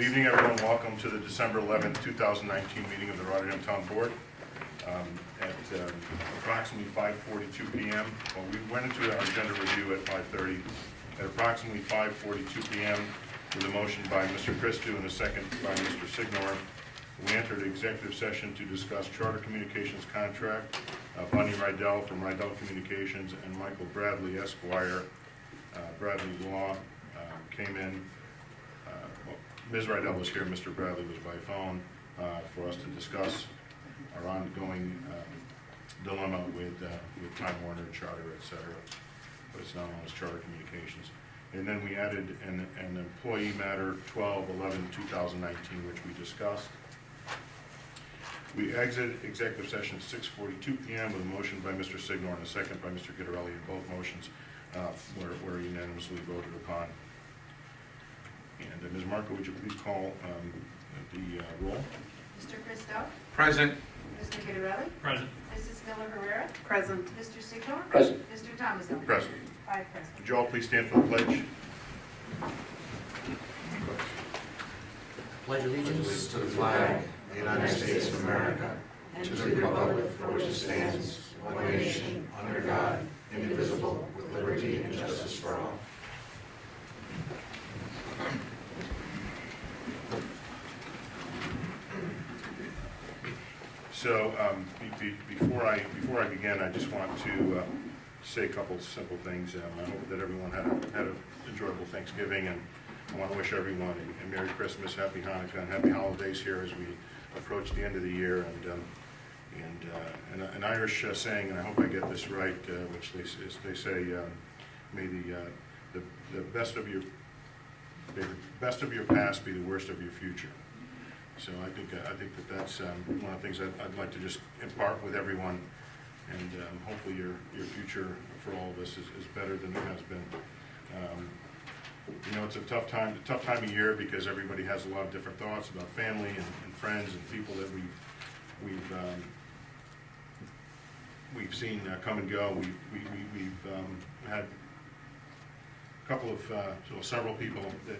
Good evening, everyone. Welcome to the December 11th, 2019 meeting of the Rotterdam Town Board. At approximately 5:42 p.m. Well, we went into our agenda review at 5:30. At approximately 5:42 p.m., with a motion by Mr. Christou and a second by Mr. Signor, we entered executive session to discuss Charter Communications contract. Bunny Rydell from Rydell Communications and Michael Bradley, Esquire, Bradley Law, came in. Well, Ms. Rydell was here, Mr. Bradley was by phone, for us to discuss our ongoing dilemma with Time Warner, Charter, et cetera. But it's now known as Charter Communications. And then we added an employee matter 12/11/2019, which we discussed. We exited executive session at 6:42 p.m. with a motion by Mr. Signor and a second by Mr. Gittarelli, and both motions were unanimously voted upon. And Ms. Marco, would you please call the roll? Mr. Christou? Present. Mr. Gittarelli? Present. Mrs. Miller-Herrera? Present. Mr. Signor? Present. Mr. Thomasville? Present. 5 present. Would you all please stand for the pledge? Pledge allegiance to the flag of the United States of America and to the republic for which it stands, one nation, under God, indivisible, with liberty and justice for all. So before I begin, I just want to say a couple of simple things. I hope that everyone had an enjoyable Thanksgiving, and I want to wish everyone a Merry Christmas, Happy Hanukkah, and Happy Holidays here as we approach the end of the year. And an Irish saying, and I hope I get this right, which they say, may the best of your past be the worst of your future. So I think that's one of the things I'd like to just impart with everyone, and hopefully your future for all of us is better than it has been. You know, it's a tough time of year because everybody has a lot of different thoughts about family and friends and people that we've seen come and go. We've had a couple of several people that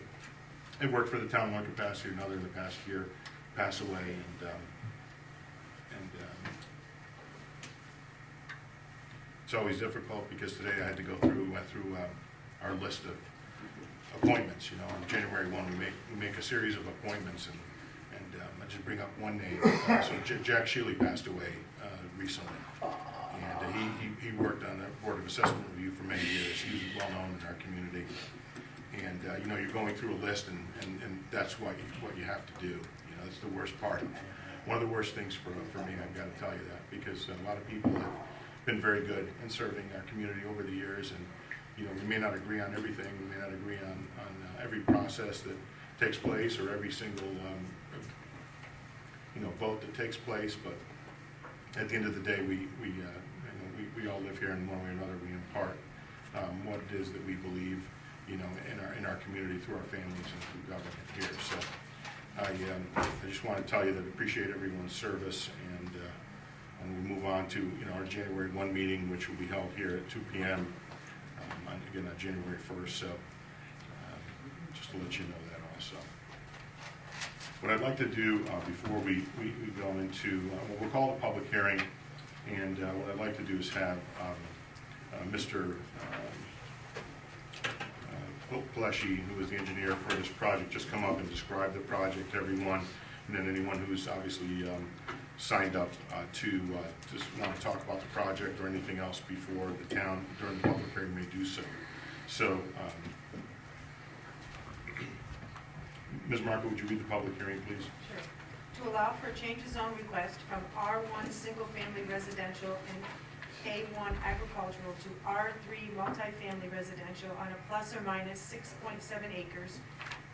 have worked for the town in one capacity or another in the past year pass away, and it's always difficult because today I had to go through our list of appointments. You know, on January 1 we make a series of appointments, and I just bring up one name. So Jack Shealy passed away recently, and he worked on the Board of Assessment Review for many years. He was well known in our community, and you know, you're going through a list, and that's what you have to do. You know, that's the worst part. One of the worst things for me, I've got to tell you that, because a lot of people have been very good in serving our community over the years, and you know, we may not agree on everything, we may not agree on every process that takes place or every single vote that takes place, but at the end of the day, we all live here, in one way or another we impart what it is that we believe, you know, in our community through our families and through government here. So I just want to tell you that I appreciate everyone's service, and we move on to, you know, our January 1 meeting, which will be held here at 2 p.m. Again on January 1st. So just to let you know that also. What I'd like to do before we go into what we'll call a public hearing, and what I'd like to do is have Mr. Pleshy, who is the engineer for this project, just come up and describe the project to everyone, and then anyone who's obviously signed up to just want to talk about the project or anything else before the town during the public hearing may do so. So, Ms. Marco, would you read the public hearing, please? Sure. To allow for a change of zone request from R1 single-family residential and A1 agricultural to R3 multifamily residential on a plus or minus 6.7 acres,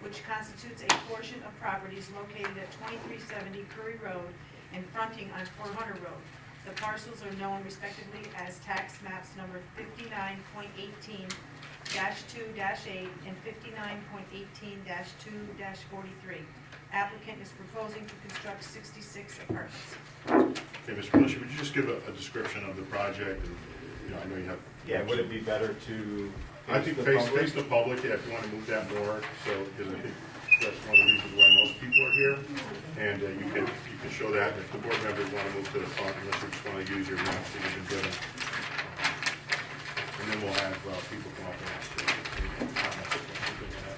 which constitutes a portion of properties located at 2370 Curry Road and fronting on 400 Road. The parcels are known respectively as tax maps number 59.18-2-8 and 59.18-2-43. Applicant is proposing to construct 66 apartments. Okay, Mr. Pleshy, would you just give a description of the project? And, you know, I know you have. Yeah, would it be better to I think face the public, yeah, if you want to move that more, so, because I think That's one of the reasons why most people are here. And you can show that if the board members want to move to the front, unless you just want to use your maps that you've been given. And then we'll have people come up and ask you any comments or questions they may have.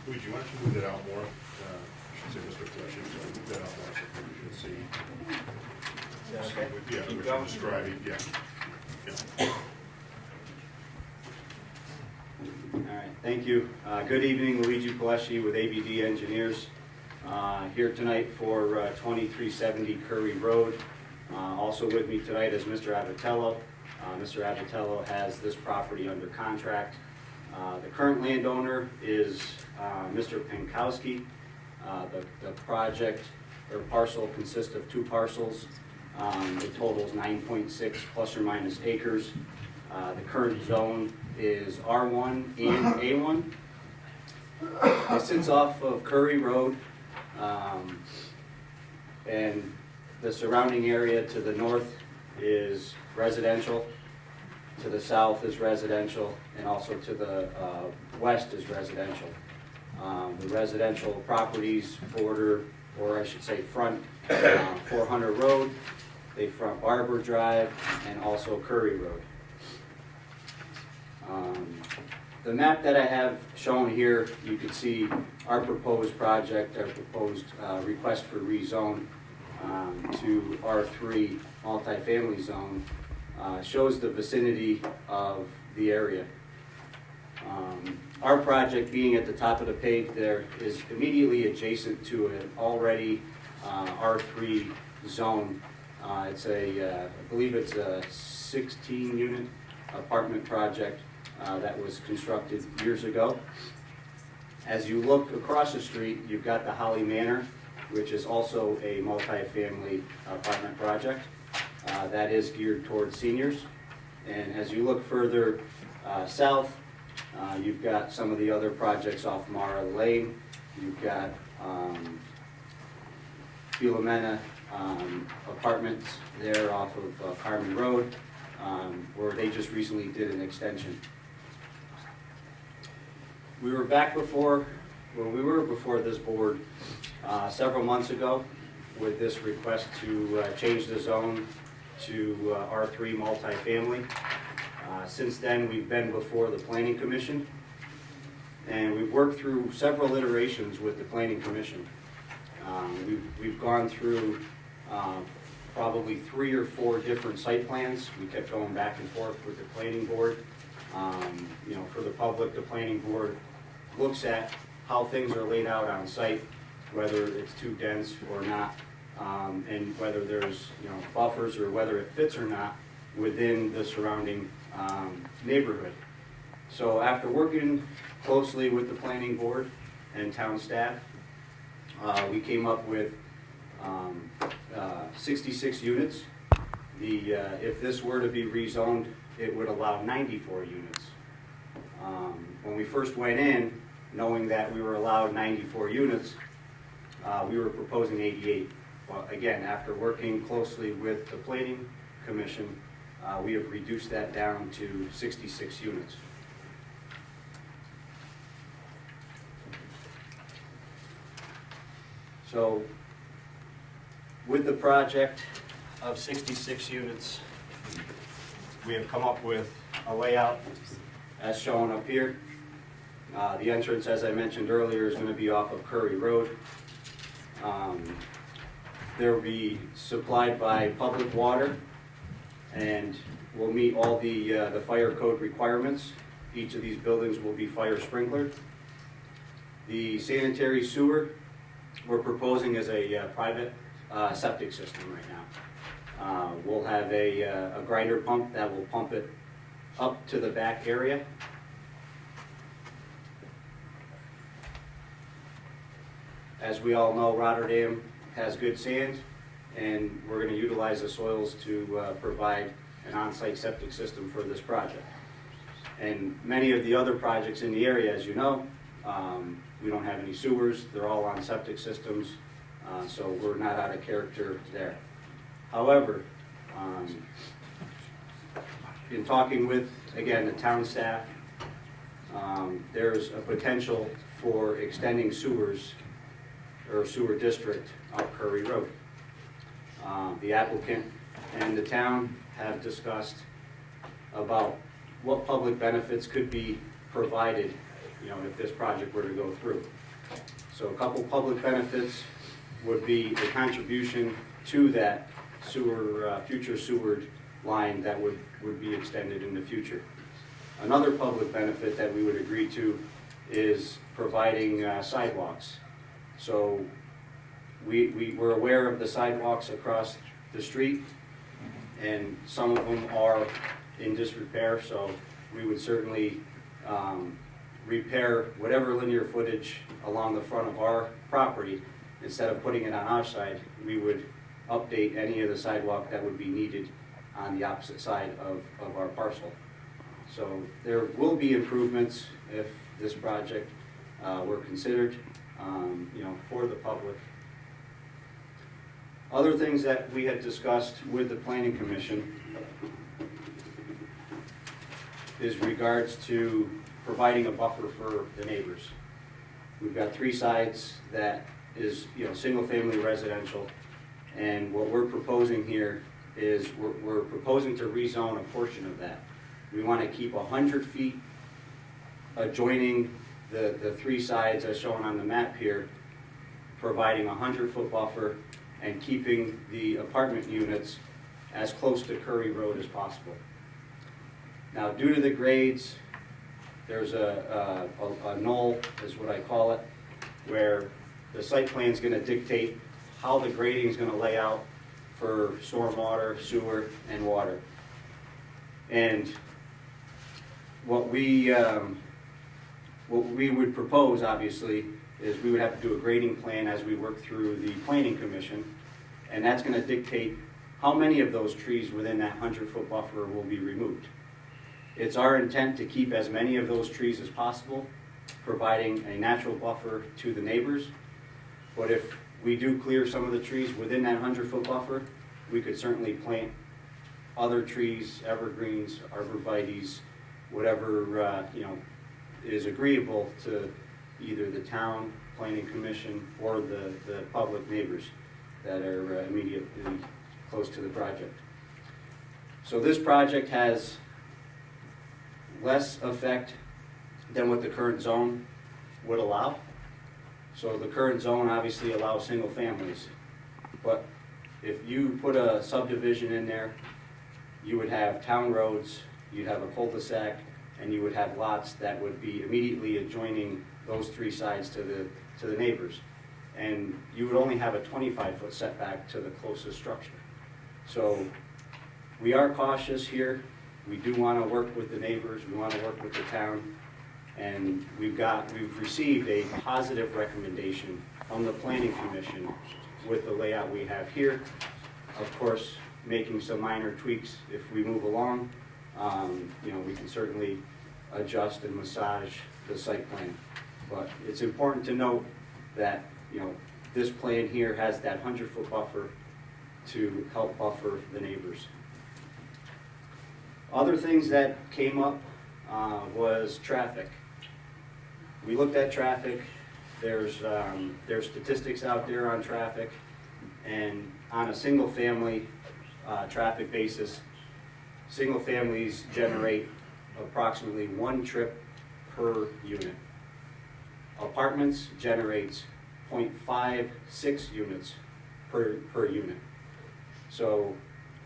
Luigi, why don't you move that out more? I should say Mr. Flesh, move that out more so people can see. Okay. Yeah, Keep what going. you're describing, yeah. All right, thank you. Good evening, Luigi Palesci with ABD Engineers. Here tonight for 2370 Curry Road. Also with me tonight is Mr. Avitello. Mr. Avitello has this property under contract. The current landowner is Mr. Pankowski. The project or parcel consists of 2 parcels. It totals 9.6 plus or minus acres. The current zone is R1 and A1. It sits off of Curry Road, and the surrounding area to the north is residential, to the south is residential, and also to the west is residential. The residential properties border, or I should say front 400 Road, they front Barber Drive, and also Curry Road. The map that I have shown here, you can see our proposed project, our proposed request for rezone to R3 multifamily zone shows the vicinity of the area. Our project being at the top of the page there is immediately adjacent to an already R3 zone. It's I believe it's a 16-unit apartment project that was constructed years ago. As you look across the street, you've got the Holly Manor, which is also a multifamily apartment project that is geared towards seniors. And as you look further south, you've got some of the other projects off Mara Lane. You've got Philomena Apartments there off of Carmen Road, where they just recently did an extension. We were before this board several months ago with this request to change the zone to R3 multifamily. Since then, we've been before the Planning Commission, and we've worked through several iterations with the Planning Commission. We've gone through probably 3 or 4 different site plans. We kept going back and forth with the Planning Board. For the public, the Planning Board looks at how things are laid out on site, whether it's too dense or not, and whether there's buffers or whether it fits or not within the surrounding neighborhood. So after working closely with the Planning Board and town staff, we came up with 66 units. If this were to be rezoned, it would allow 94 units. When we first went in, knowing that we were allowed 94 units, we were proposing 88. But again, after working closely with the Planning Commission, we have reduced that down to 66 units. So with the project of 66 units, we have come up with a layout as shown up here. The entrance, as I mentioned earlier, is going to be off of Curry Road. They'll be supplied by public water and will meet all the fire code requirements. Each of these buildings will be fire sprinklered. The sanitary sewer we're proposing as a private septic system right We'll have a grinder pump that will pump it up to the back area. As we all know, Rotterdam has good sand, and we're going to utilize the soils to provide an on-site septic system for this project. And many of the other projects in the area, as you know, we don't have any sewers. They're all on septic systems, so we're not out of character there. However, in talking with, again, the town staff, there's a potential for extending sewers or sewer district up Curry Road. The applicant and the town have discussed about what public benefits could be provided, if this project were to go through. So a couple public benefits would be the contribution to that sewer, future sewer line that would be extended in the future. Another public benefit that we would agree to is providing sidewalks. So we're aware of the sidewalks across the street, and some of them are in disrepair, so we would certainly repair whatever linear footage along the front of our property. Instead of putting it on our side, we would update any of the sidewalk that would be needed on the opposite side of our parcel. So there will be improvements if this project were considered, for the public. Other things that we had discussed with the Planning Commission is regards to providing a buffer for the neighbors. We've got three sides that is, single-family residential, and what we're proposing here is we're proposing to rezone a portion of that. We want to keep 100 feet adjoining the three sides as shown on the map here, providing a 100-foot buffer and keeping the apartment units as close to Curry Road as possible. Now, due to the grades, there's a knoll, is what I call it, where the site plan is going to dictate how the grading is going to lay out for stormwater, sewer, and water. And what we would propose, obviously, is we would have to do a grading plan as we work through the Planning Commission, and that's going to dictate how many of those trees within that 100-foot buffer will be removed. It's our intent to keep as many of those trees as possible, providing a natural buffer to the neighbors. But if we do clear some of the trees within that 100-foot buffer, we could certainly plant other trees, evergreens, arborvitaes, whatever is agreeable to either the town, Planning Commission, or the public neighbors that are immediately close to the project. So this project has less effect than what the current zone would allow. So the current zone obviously allows single families, but if you put a subdivision in there, you would have town roads, you'd have a cul-de-sac, and you would have lots that would be immediately adjoining those three sides to the neighbors. And you would only have a 25-foot setback to the closest structure. So we are cautious here. We do want to work with the neighbors, we want to work with the town, and we've received a positive recommendation from the Planning Commission with the layout we have here. Of course, making some minor tweaks if we move along. We can certainly adjust and massage the site plan. But it's important to note that, this plan here has that 100-foot buffer to help buffer the neighbors. Other things that came up was traffic. We looked at traffic. There's statistics out there on traffic, and on a single-family traffic basis, single families generate approximately 1 trip per unit. Apartments generates 0.56 units per unit. So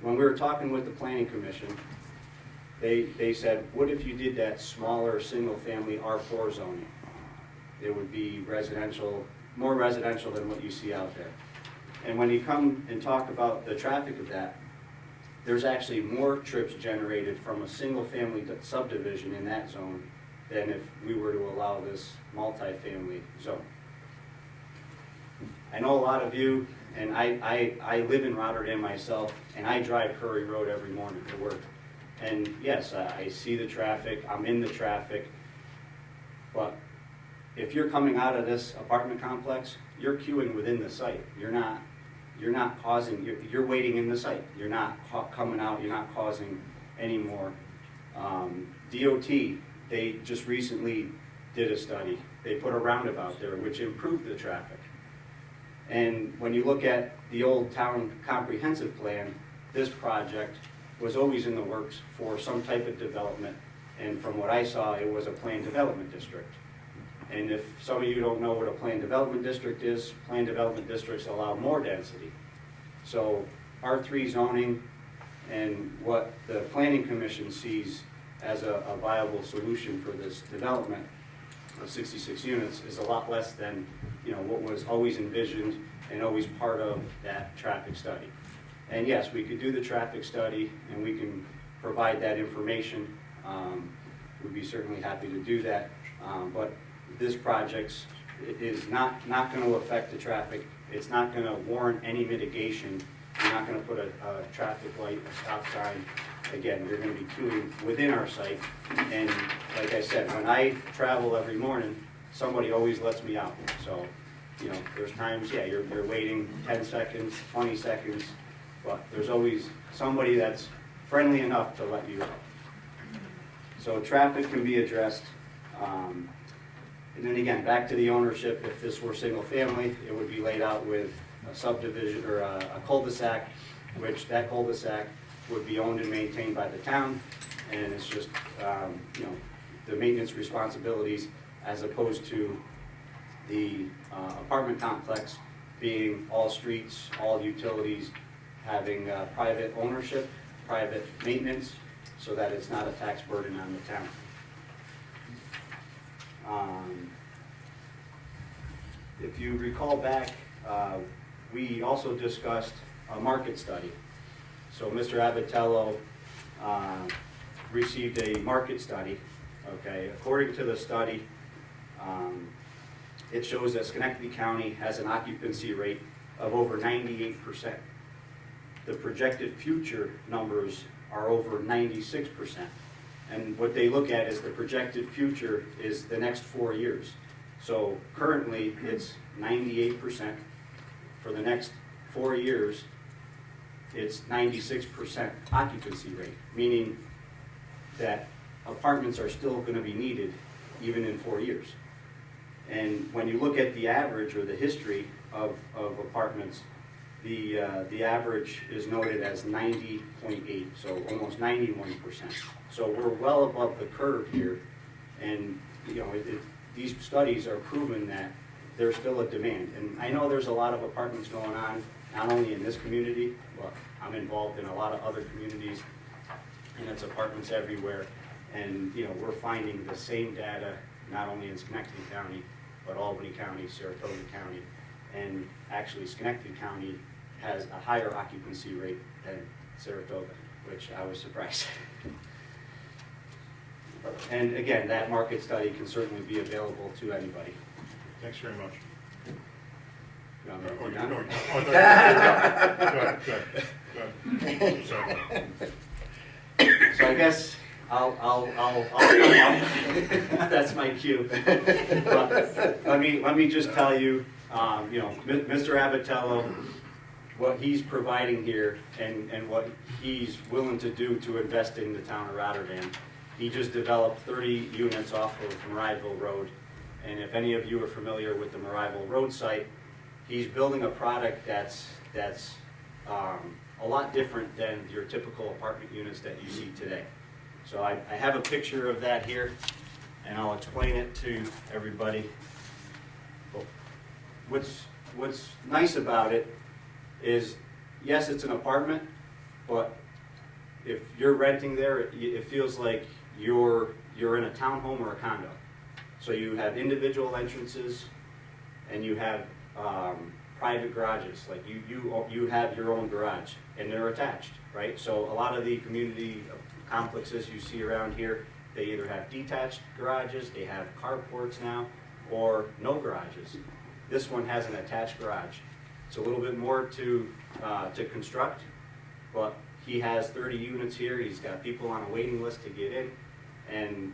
when we were talking with the Planning Commission, they said, what if you did that smaller single-family R4 zoning? It would be residential, more residential than what you see out there. And when you come and talk about the traffic of that, there's actually more trips generated from a single-family subdivision in that zone than if we were to allow this multifamily zone. I know a lot of you, and I live in Rotterdam myself, and I drive Curry Road every morning to work. And yes, I see the traffic, I'm in the traffic, but if you're coming out of this apartment complex, you're queuing within the site. You're not causing, you're waiting in the site. You're not coming out, you're not causing any more. DOT, they just recently did a study. They put a roundabout there, which improved the traffic. And when you look at the old town comprehensive plan, this project was always in the works for some type of development. And from what I saw, it was a planned development district. And if some of you don't know what a planned development district is, planned development districts allow more density. So R3 zoning and what the Planning Commission sees as a viable solution for this development of 66 units is a lot less than, you know, what was always envisioned and always part of that traffic study. And yes, we could do the traffic study and we can provide that information. We'd be certainly happy to do that. But this project is not going to affect the traffic. It's not going to warrant any mitigation. You're not going to put a traffic light, a stop sign. Again, you're going to be queuing within our site. And like I said, when I travel every morning, somebody always lets me out. So, you know, there's times, yeah, you're waiting 10 seconds, 20 seconds, but there's always somebody that's friendly enough to let you out. So traffic can be addressed. And then again, back to the ownership, if this were single family, it would be laid out with a subdivision or a cul-de-sac, which that cul-de-sac would be owned and maintained by the town, and it's just, you know, the maintenance responsibilities as opposed to the apartment complex being all streets, all utilities, having private ownership, private maintenance, so that it's not a tax burden on the town. If you recall back, we also discussed a market study. So Mr. Abatello received a market study. Okay, according to the study, it shows that Schenectady County has an occupancy rate of over 98%. The projected future numbers are over 96%. And what they look at is the projected future is the next 4 years. So currently it's 98%. For the next 4 years, it's 96% occupancy rate, meaning that apartments are still going to be needed even in 4 years. And when you look at the average or the history of apartments, the average is noted as 90.8, so almost 91%. So we're well above the curve here, and you know these studies are proving that there's still a demand. And I know there's a lot of apartments going on, not only in this community, but I'm involved in a lot of other communities, and it's apartments everywhere. And you know we're finding the same data not only in Schenectady County, but Albany County, Saratoga County, and actually Schenectady County has a higher occupancy rate than Saratoga, which I was surprised. And again, that market study can certainly be available to anybody. Thanks very much. You want me to Oh, go you- down? no, you- oh, go ahead, go ahead. Sorry. So I guess I'll come up. That's my cue. But let me just tell you, you know, Mr. Abatello, what he's providing here and what he's willing to do to invest in the town of Rotterdam. He just developed 30 units off of Maryville Road. And if any of you are familiar with the Maryville Road site, he's building a product that's a lot different than your typical apartment units that you see today. So I have a picture of that here, and I'll explain it to everybody. What's nice about it is, yes, it's an apartment, but if you're renting there, it feels like you're in a townhome or a condo. So you have individual entrances, and you have private garages, like you have your own garage, and they're attached, right? So a lot of the community complexes you see around here, they either have detached garages, they have carports now, or no garages. This one has an attached garage. It's a little bit more to construct, but he has 30 units here. He's got people on a waiting list to get in, and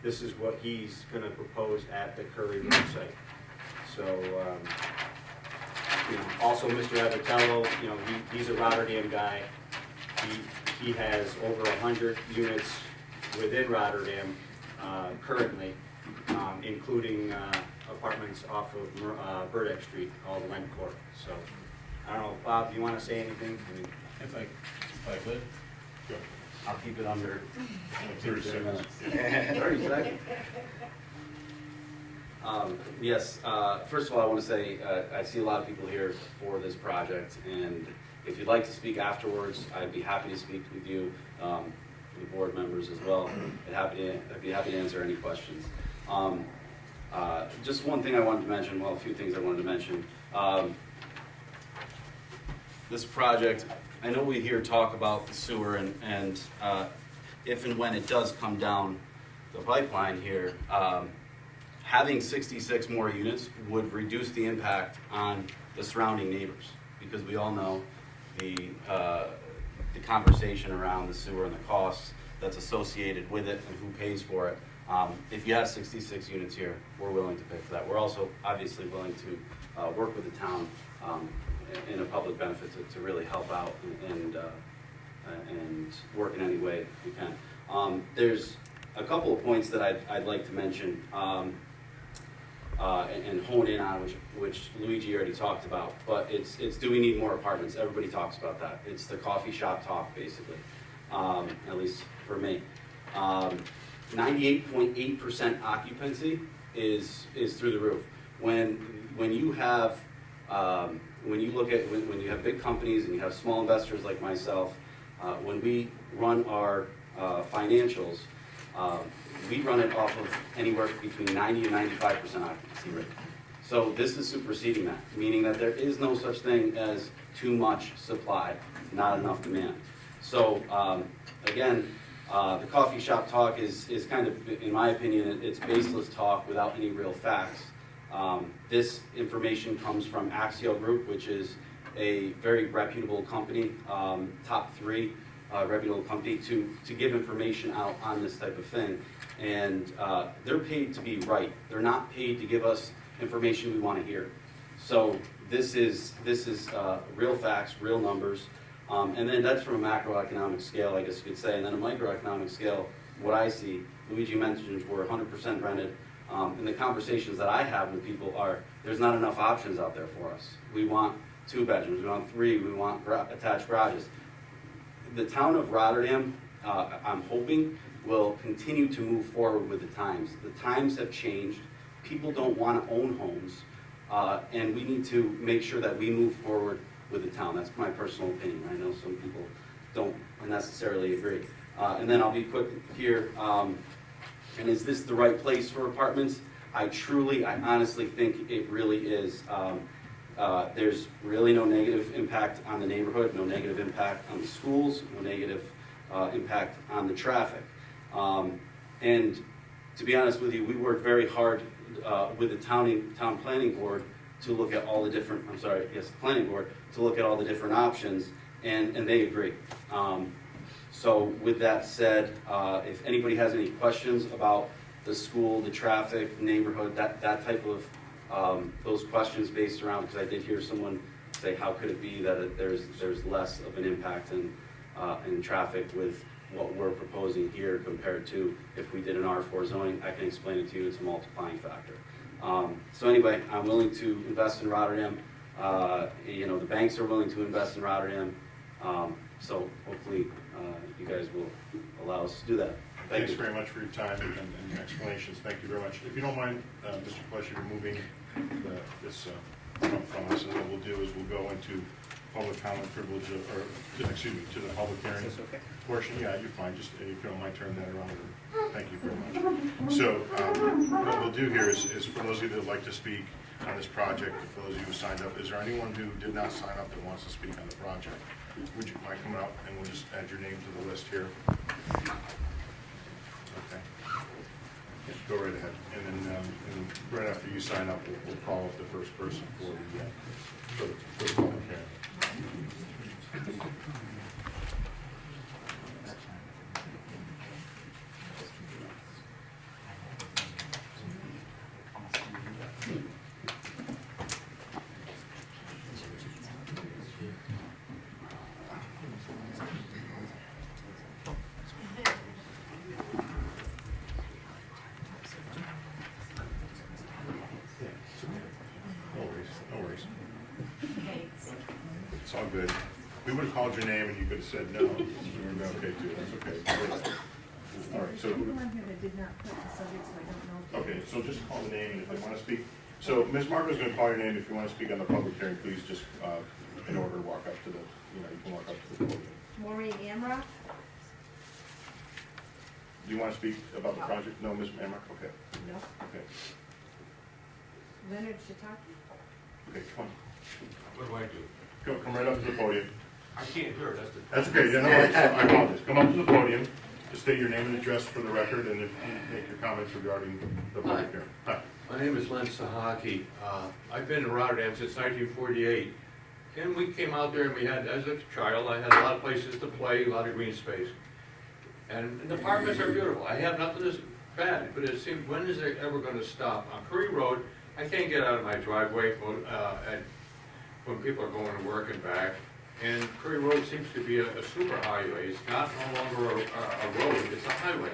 this is what he's going to propose at the Curry Road site. So, also Mr. Avitello, he's a Rotterdam guy. He has over 100 units within Rotterdam currently, including apartments off of Burdick Street called Lentcourt. So, I don't know, Bob, do you want to say anything? If I could. Go. I'll keep it under 30 seconds. 30 seconds. Yes, first of all, I want to say I see a lot of people here for this project, and if you'd like to speak afterwards, I'd be happy to speak with you, the board members as well. I'd be happy to answer any questions. Just one thing I wanted to mention, well, a few things I wanted to mention. This project, I know we hear talk about the sewer, and if and when it does come down the pipeline here, having 66 more units would reduce the impact on the surrounding neighbors, because we all know the conversation around the sewer and the costs that's associated with it and who pays for it. If you have 66 units here, we're willing to pay for that. We're also obviously willing to work with the town in a public benefit to really help out and work in any way we can. There's a couple of points that I'd like to mention and hone in on, which Luigi already talked about, but it's do we need more apartments? Everybody talks about that. It's the coffee shop talk, basically, at least for me. 98.8% occupancy is through the roof. When you have when you look at when you have big companies and you have small investors like myself, when we run our financials, we run it off of anywhere between 90 and 95% occupancy rate. So this is superseding that, meaning that there is no such thing as too much supply, not enough demand. So again, the coffee shop talk is kind of, in my opinion, it's baseless talk without any real facts. This information comes from Axial Group, which is a very reputable company, top 3 reputable company to give information out on this type of thing. And they're paid to be right. They're not paid to give us information we want to hear. So this is real facts, real numbers. And then that's from a macroeconomic scale, I guess you could say. And then a microeconomic scale, what I see, Luigi mentioned we're 100% rented. And the conversations that I have with people are, there's not enough options out there for us. We want 2 bedrooms, we want 3, we want attached garages. The town of Rotterdam, I'm hoping, will continue to move forward with the times. The times have changed. People don't want to own homes, and we need to make sure that we move forward with the town. That's my personal opinion. I know some people don't necessarily agree. And then I'll be quick here. And is this the right place for apartments? I honestly think it really is. There's really no negative impact on the neighborhood, no negative impact on the schools, no negative impact on the traffic. And to be honest with you, we worked very hard with the town planning board to look at all the different, the planning board, to look at all the different options, and they agree. So with that said, if anybody has any questions about the school, the traffic, neighborhood, that type of those questions based around, because I did hear someone say, how could it be that there's less of an impact in traffic with what we're proposing here compared to if we did an R4 zoning? I can explain it to you. It's a multiplying factor. So anyway, I'm willing to invest in Rotterdam. The banks are willing to invest in Rotterdam. So hopefully you guys will allow us to do that. Thanks very much for your time and your explanations. Thank you very much. If you don't mind, Mr. Plesher, removing this from us, and what we'll do is we'll go into public comment privilege, to the public hearing portion. Yeah, you're fine. Just if you don't mind, turn that around. Thank you very much. So what we'll do here is for those of you that would like to speak, on this project, for those of you who signed up. Is there anyone who did not sign up that wants to speak on the project? Would you mind coming up and we'll just add your name to the list here? Okay. Yeah, go right ahead. And then and right after you sign up, we'll call up the first person for the public hearing. No worries, no worries. Okay, It's all good. We would have called your name and you could have said no. We would have been okay too, that's okay. All right, so, I'm the one here that did not put the subject, so I don't know. okay, so just call the name and if they want to speak. So Ms. Marco's going to call your name. If you want to speak on the public hearing, please just, in order to walk up to the, you can walk up to the podium. Maureen Amrock? Do you want to speak about the project? No, Ms. Amrock? Okay, No. okay. Leonard Shiitake? Okay, come on. What do I do? Come right up to the podium. I can't hear, that's the. That's okay, yeah, no, I apologize. Come up to the podium, just state your name and address for the record, and if you make your comments regarding the public hearing. Hi. My name is Len Sahaki. I've been in Rotterdam since 1948. And we came out there and we had, as a child, I had a lot of places to play, a lot of green space. And the apartments are beautiful. I have nothing that's bad, but it seems, when is it ever gonna stop? On Curry Road, I can't get out of my driveway when people are going to work and back. And Curry Road seems to be a super highway. It's not no longer a road, it's a highway.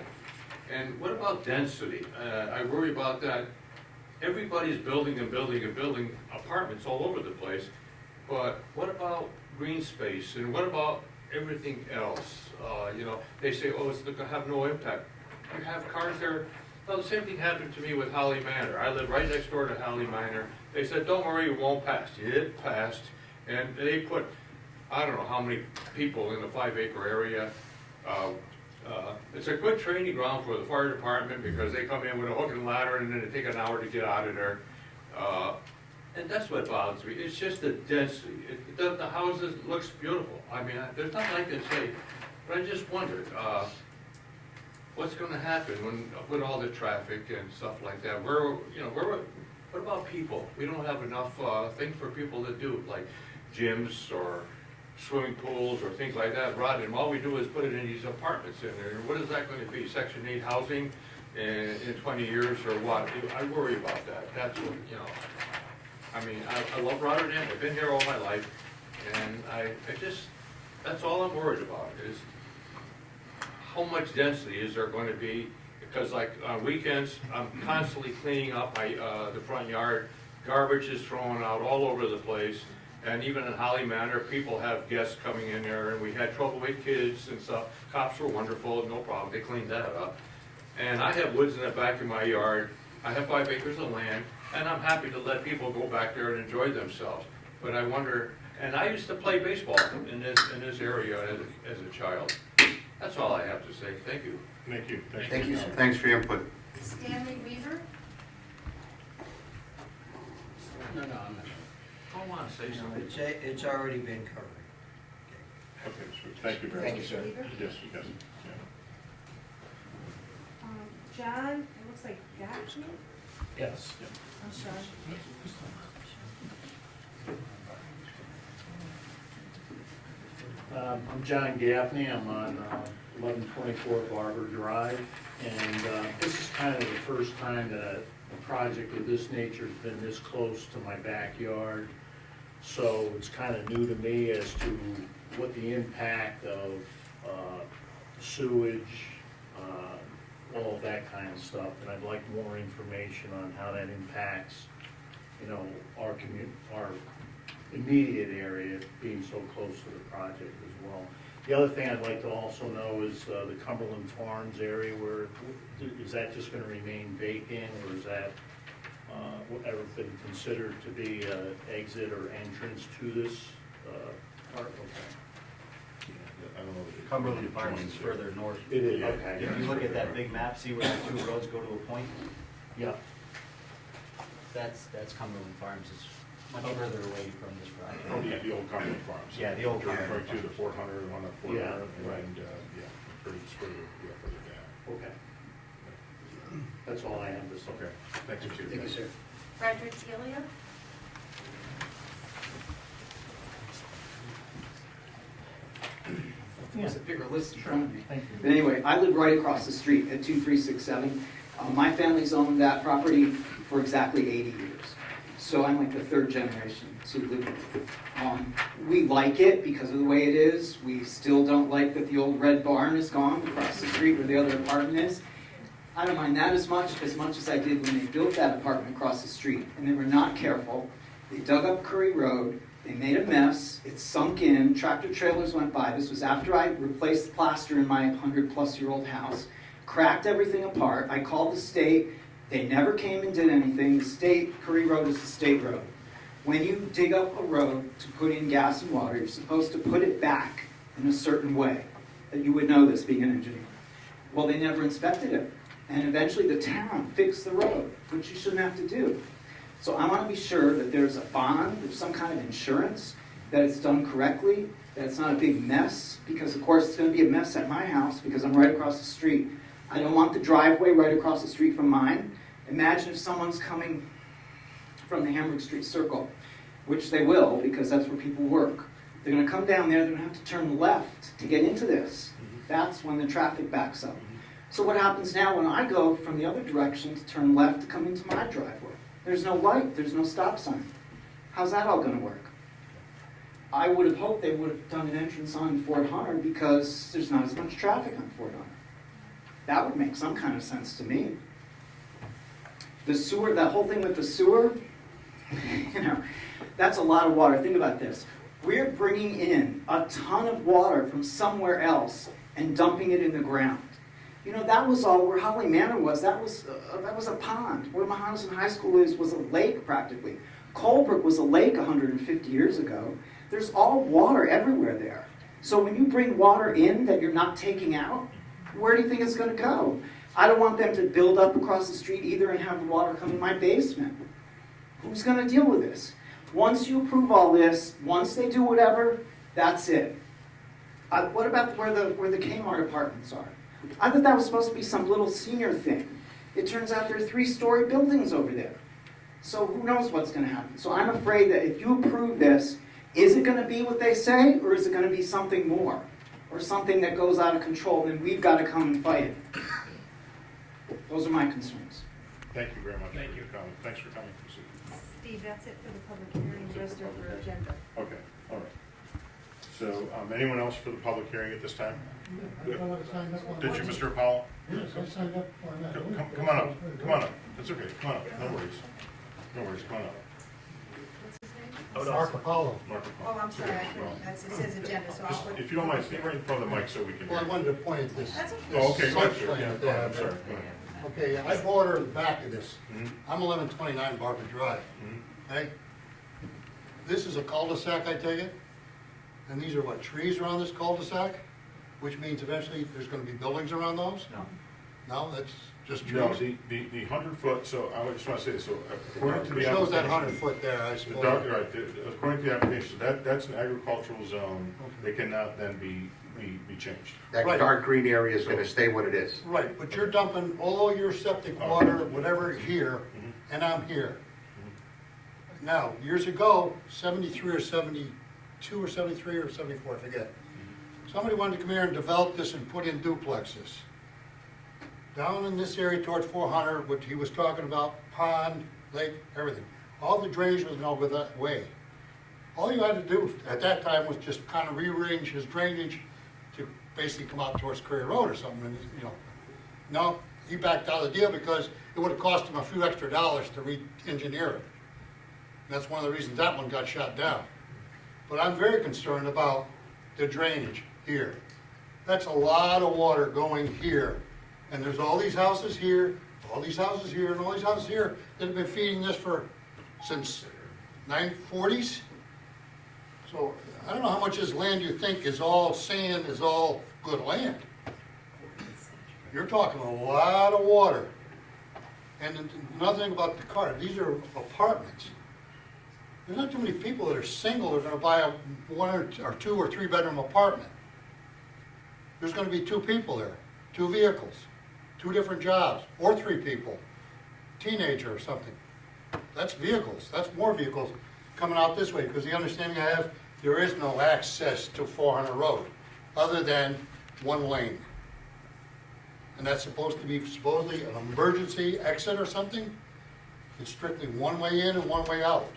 And what about density? I worry about that. Everybody's building and building and building apartments all over the place. But what about green space? And what about everything else? They say, oh, it's going to have no impact. You have cars there. Well, the same thing happened to me with Holly Manor. I live right next door to Holly Manor. They said, don't worry, it won't pass. It passed. And they put, I don't know how many people in the 5-acre area. It's a good training ground for the fire department because they come in with a hook and ladder and then they take an hour to get out of there. And that's what bothers me. It's just the density. The houses looks beautiful. I mean, there's nothing I can say, but I just wondered, what's gonna happen with all the traffic and stuff like that? What about people? We don't have enough, things for people to do, like gyms or swimming pools or things like that. Rotterdam, all we do is put it in these apartments in there. What is that gonna be, Section 8 housing in 20 years or what? I worry about that. That's what, I mean, I love Rotterdam, I've been here all my life, and I just, that's all I'm worried about, is how much density is there going to be? Because like on weekends, I'm constantly cleaning up the front yard, garbage is thrown out all over the place, and even in Holly Manor, people have guests coming in there, and we had trouble with kids and stuff. Cops were wonderful, no problem, they cleaned that up. And I have woods in the back of my yard, I have 5 acres of land, and I'm happy to let people go back there and enjoy themselves. But I wonder, and I used to play baseball in this area as a child. That's all I have to say. Thank you. Thank you. Thank you, thanks for your input. Stanley Weaver? No, I'm not. I want to say No, something. it's already been covered. Okay, sure. Thank you very much. Thank you, sir. Yes, yes. Yeah. John, it looks like Gaffney? Yes. I'm sorry. I'm John Gaffney, I'm on 1124 Barber Drive, and this is kind of the first time that a project of this nature has been this close to my backyard. So it's kind of new to me as to what the impact of sewage, all of that kind of stuff, and I'd like more information on how that impacts, our immediate area being so close to the project as well. The other thing I'd like to also know is the Cumberland Farms area, where, is that just gonna remain vacant, or is that ever been considered to be an exit or entrance to this part? Okay. I don't know. Cumberland Farms is further north. It is, Yeah. okay. If you look at that big map, see where the two roads go to a point? Yeah. that's Cumberland Farms, it's much further away from this Oh, project. the old Cumberland Farms. Yeah, the old You're Cumberland referring to the 400, the one at 400, Yeah, right. and, yeah, further down. Okay. That's all I have to say. Okay, thank you, Chief. Thank you, sir. Frederick Celia? There's a bigger list in front of me. Thank you. But anyway, I live right across the street at 2367. My family's owned that property for exactly 80 years. So I'm like the third generation to live with it. We like it because of the way it is. We still don't like that the old red barn is gone across the street where the other apartment is. I don't mind that as much as I did when they built that apartment across the street. And they were not careful. They dug up Curry Road. They made a mess. It sunk in. Tractor trailers went by. This was after I replaced the plaster in my 100-plus-year-old house. Cracked everything apart. I called the state. They never came and did anything. The state, Curry Road is the state road. When you dig up a road to put in gas and water, you're supposed to put it back in a certain way. That you would know this being an engineer. Well, they never inspected it. And eventually the town fixed the road, which you shouldn't have to do. So I want to be sure that there's a bond, there's some kind of insurance, that it's done correctly, that it's not a big mess, because of course it's going to be a mess at my house because I'm right across the street. I don't want the driveway right across the street from mine. Imagine if someone's coming from the Hamburg Street Circle, which they will because that's where people work. They're going to come down there, they're going to have to turn left to get into this. That's when the traffic backs up. So what happens now when I go from the other direction to turn left to come into my driveway? There's no light, there's no stop sign. How's that all going to work? I would have hoped they would have done an entrance on Fort Hunter because there's not as much traffic on Fort Hunter. That would make some kind of sense to me. The sewer, that whole thing with the sewer, that's a lot of water. Think about this. We're bringing in a ton of water from somewhere else and dumping it in the ground. That was all where Holly Manor was. That was a pond. Where Mahonison High School is was a lake practically. Colebrook was a lake 150 years ago. There's all water everywhere there. So when you bring water in that you're not taking out, where do you think it's going to go? I don't want them to build up across the street either and have the water come in my basement. Who's going to deal with this? Once you approve all this, once they do whatever, that's it. What about where the Kmart apartments are? I thought that was supposed to be some little senior thing. It turns out there are 3-story buildings over there. So who knows what's going to happen? So I'm afraid that if you approve this, is it going to be what they say, or is it going to be something more? Or something that goes out of control, and we've got to come and fight it? Those are my concerns. Thank you very much for your comment. Thanks for coming, Susan. Steve, that's it for the public hearing, the rest of the agenda. Okay, all right. So, anyone else for the public hearing at this time? Did you, Mr. Apollo? Yes, I signed up for that. Come on up, come on up. That's okay, come on up, no worries. No worries, come on up. What's his name? Mark Apollo. Mark Oh, Apollo. I'm sorry, I couldn't, it says agenda, so I'll Just, put. if you don't mind, stay right in front of the mic so we can Well, I hear. wanted to point at this. That's okay. Oh, okay, go ahead, site sir. plan Yeah, that go they ahead, I'm have sorry, there. go ahead. Okay, I border the back of this. Mhm. I'm 1129 Barber Drive, Mhm. okay? This is a cul-de-sac, I take it? And these are what, trees around this cul-de-sac? Which means eventually there's gonna be buildings around those? No. No, that's just No, trees? the 100-foot, so I just want to say this, so according to the It shows that 100 application. foot there, I The suppose. right, according to the application, that's an agricultural zone, they cannot then be changed. That Right. dark green area is gonna stay what it is. Right, but you're dumping all your septic water, whatever, here, Mhm. and I'm here. Now, years ago, 73 or 72 or 73 or 74, I forget. Somebody wanted to come here and develop this and put in duplexes. Down in this area towards 400, what he was talking about, pond, lake, everything. All the drainage was over that way. All you had to do at that time was just kind of rearrange his drainage to basically come out towards Curry Road or something, and, you know. No, he backed out of the deal because it would have cost him a few extra dollars to re-engineer it. That's one of the reasons that one got shot down. But I'm very concerned about the drainage here. That's a lot of water going here. And there's all these houses here, all these houses here, and all these houses here that have been feeding this since 1940s. So I don't know how much of this land you think is all sand, is all good land. You're talking a lot of water. And another thing about the car, these are apartments. There's not too many people that are single that are gonna buy a one or two or three bedroom apartment. There's gonna be two people there, two vehicles, two different jobs, or three people, teenager or something. That's vehicles, that's more vehicles coming out this way, because the understanding I have, there is no access to 400 Road, other than one lane. And that's supposed to be supposedly an emergency exit or something? It's strictly one way in and one way out.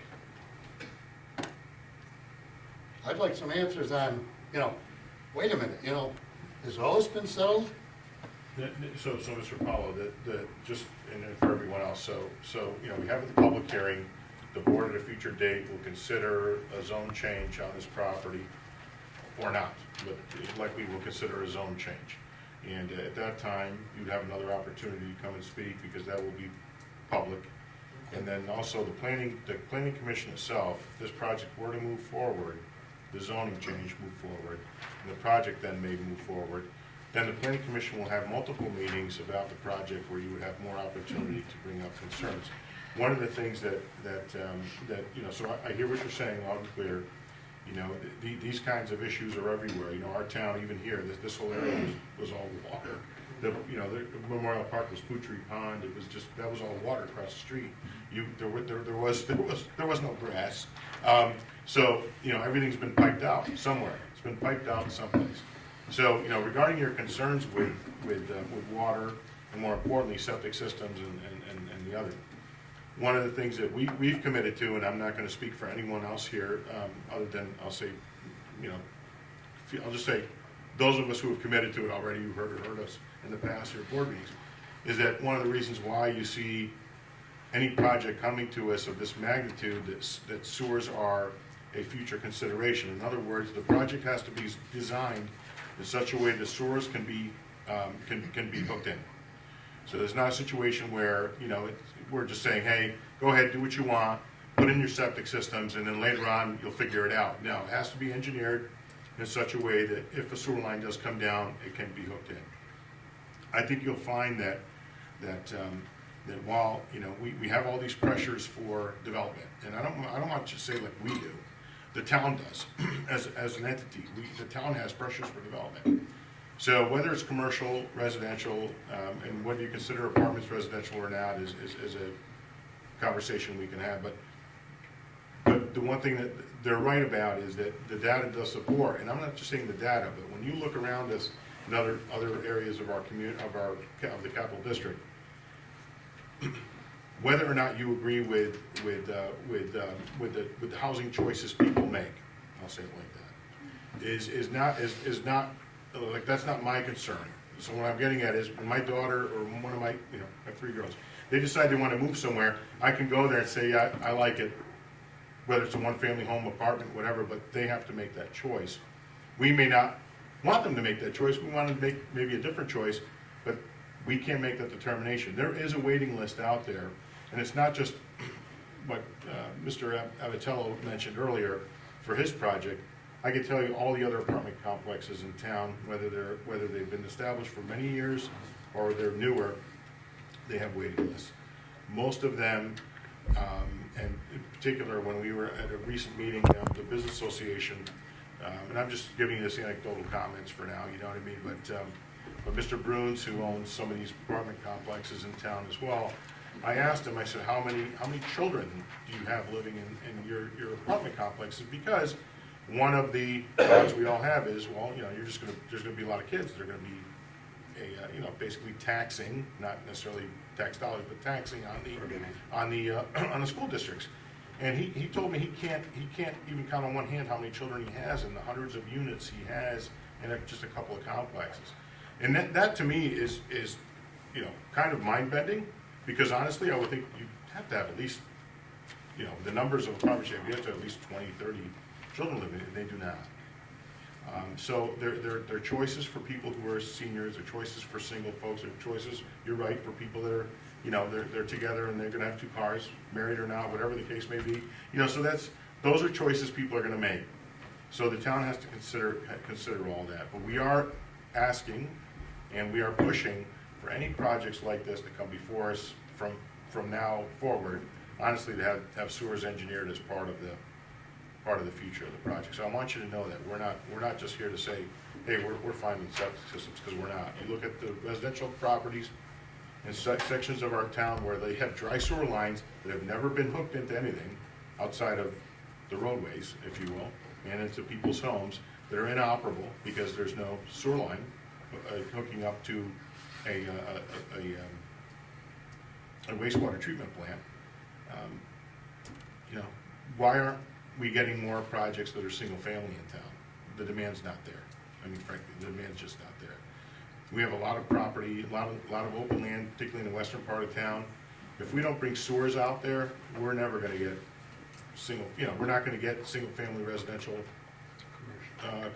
I'd like some answers on, wait a minute, has all this been settled? So, Mr. Paulo, just, and then for everyone else, so, we have the public hearing, the board at a future date will consider a zone change on this property, or not, but likely will consider a zone change. And at that time, you'd have another opportunity to come and speak, because that will be public. And then also the planning commission itself, if this project were to move forward, the zoning change move forward, and the project then may move forward, then the planning commission will have multiple meetings about the project where you would have more opportunity to bring up concerns. One of the things that so I hear what you're saying loud and clear. These kinds of issues are everywhere. Our town, even here, this whole area was all water. The Memorial Park was Putri Pond. It was that was all water across the street. There was no grass. So everything's been piped out somewhere. It's been piped out someplace. So regarding your concerns with water, and more importantly septic systems and the other. One of the things that we've committed to, and I'm not going to speak for anyone else here, other than I'll say, I'll just say, those of us who have committed to it already, you've heard us in the past or board meetings, is that one of the reasons why you see any project coming to us of this magnitude, that sewers are a future consideration. In other words, the project has to be designed in such a way that sewers can be hooked in. So there's not a situation where, we're just saying, hey, go ahead, do what you want, put in your septic systems, and then later on, you'll figure it out. No, it has to be engineered in such a way that if a sewer line does come down, it can be hooked in. I think you'll find that while, we have all these pressures for development, and I don't want you to say like we do, the town does, as an entity. The town has pressures for development. So whether it's commercial, residential, and whether you consider apartments residential or not is a conversation we can have. But the one thing that they're right about is that the data does support, and I'm not just saying the data, but when you look around us in other areas of our community, of the capital district, whether or not you agree with the housing choices people make, I'll say it like that, is not like, that's not my concern. So what I'm getting at is when my daughter or one of my, I have 3 girls, they decide they want to move somewhere, I can go there and say, yeah, I like it, whether it's a one-family home, apartment, whatever, but they have to make that choice. We may not want them to make that choice. We want them to make maybe a different choice, but we can't make that determination. There is a waiting list out there, and it's not just what Mr. Avitello mentioned earlier for his project. I can tell you all the other apartment complexes in town, whether they've been established for many years or they're newer, they have waiting lists. Most of them, and in particular when we were at a recent meeting of the Business Association, and I'm just giving you this anecdotal comments for now, you know what I mean, but Mr. Bruns, who owns some of these apartment complexes in town as well, I asked him, I said, how many children do you have living in your apartment complexes? Because one of the thoughts we all have is, well, there's going to be a lot of kids. They're going to be, basically taxing, not necessarily tax dollars, but taxing on the school districts. And he told me he can't even count on one hand how many children he has and the hundreds of units he has in just a couple of complexes. And that to me is kind of mind bending, because honestly, I would think you have to have at least, the numbers of apartments you have to have at least 20, 30 children living, and they do not. So they're choices for people who are seniors, they're choices for single folks, they're choices, you're right, for people that are, they're together and they're gonna have 2 cars, married or not, whatever the case may be. So those are choices people are gonna make. So the town has to consider all that. But we are asking and we are pushing for any projects like this to come before us from now forward, honestly, to have sewers engineered as part of the future of the project. So I want you to know that we're not just here to say, hey, we're finding septic systems, because we're not. You look at the residential properties in sections of our town where they have dry sewer lines that have never been hooked into anything outside of the roadways, if you will, and into people's homes that are inoperable because there's no sewer line hooking up to a wastewater treatment plant. You know, why aren't we getting more projects that are single family in town? The demand's not there. I mean, frankly, the demand's just not there. We have a lot of property, a lot of open land, particularly in the western part of town. If we don't bring sewers out there, we're never gonna get we're not gonna get single family residential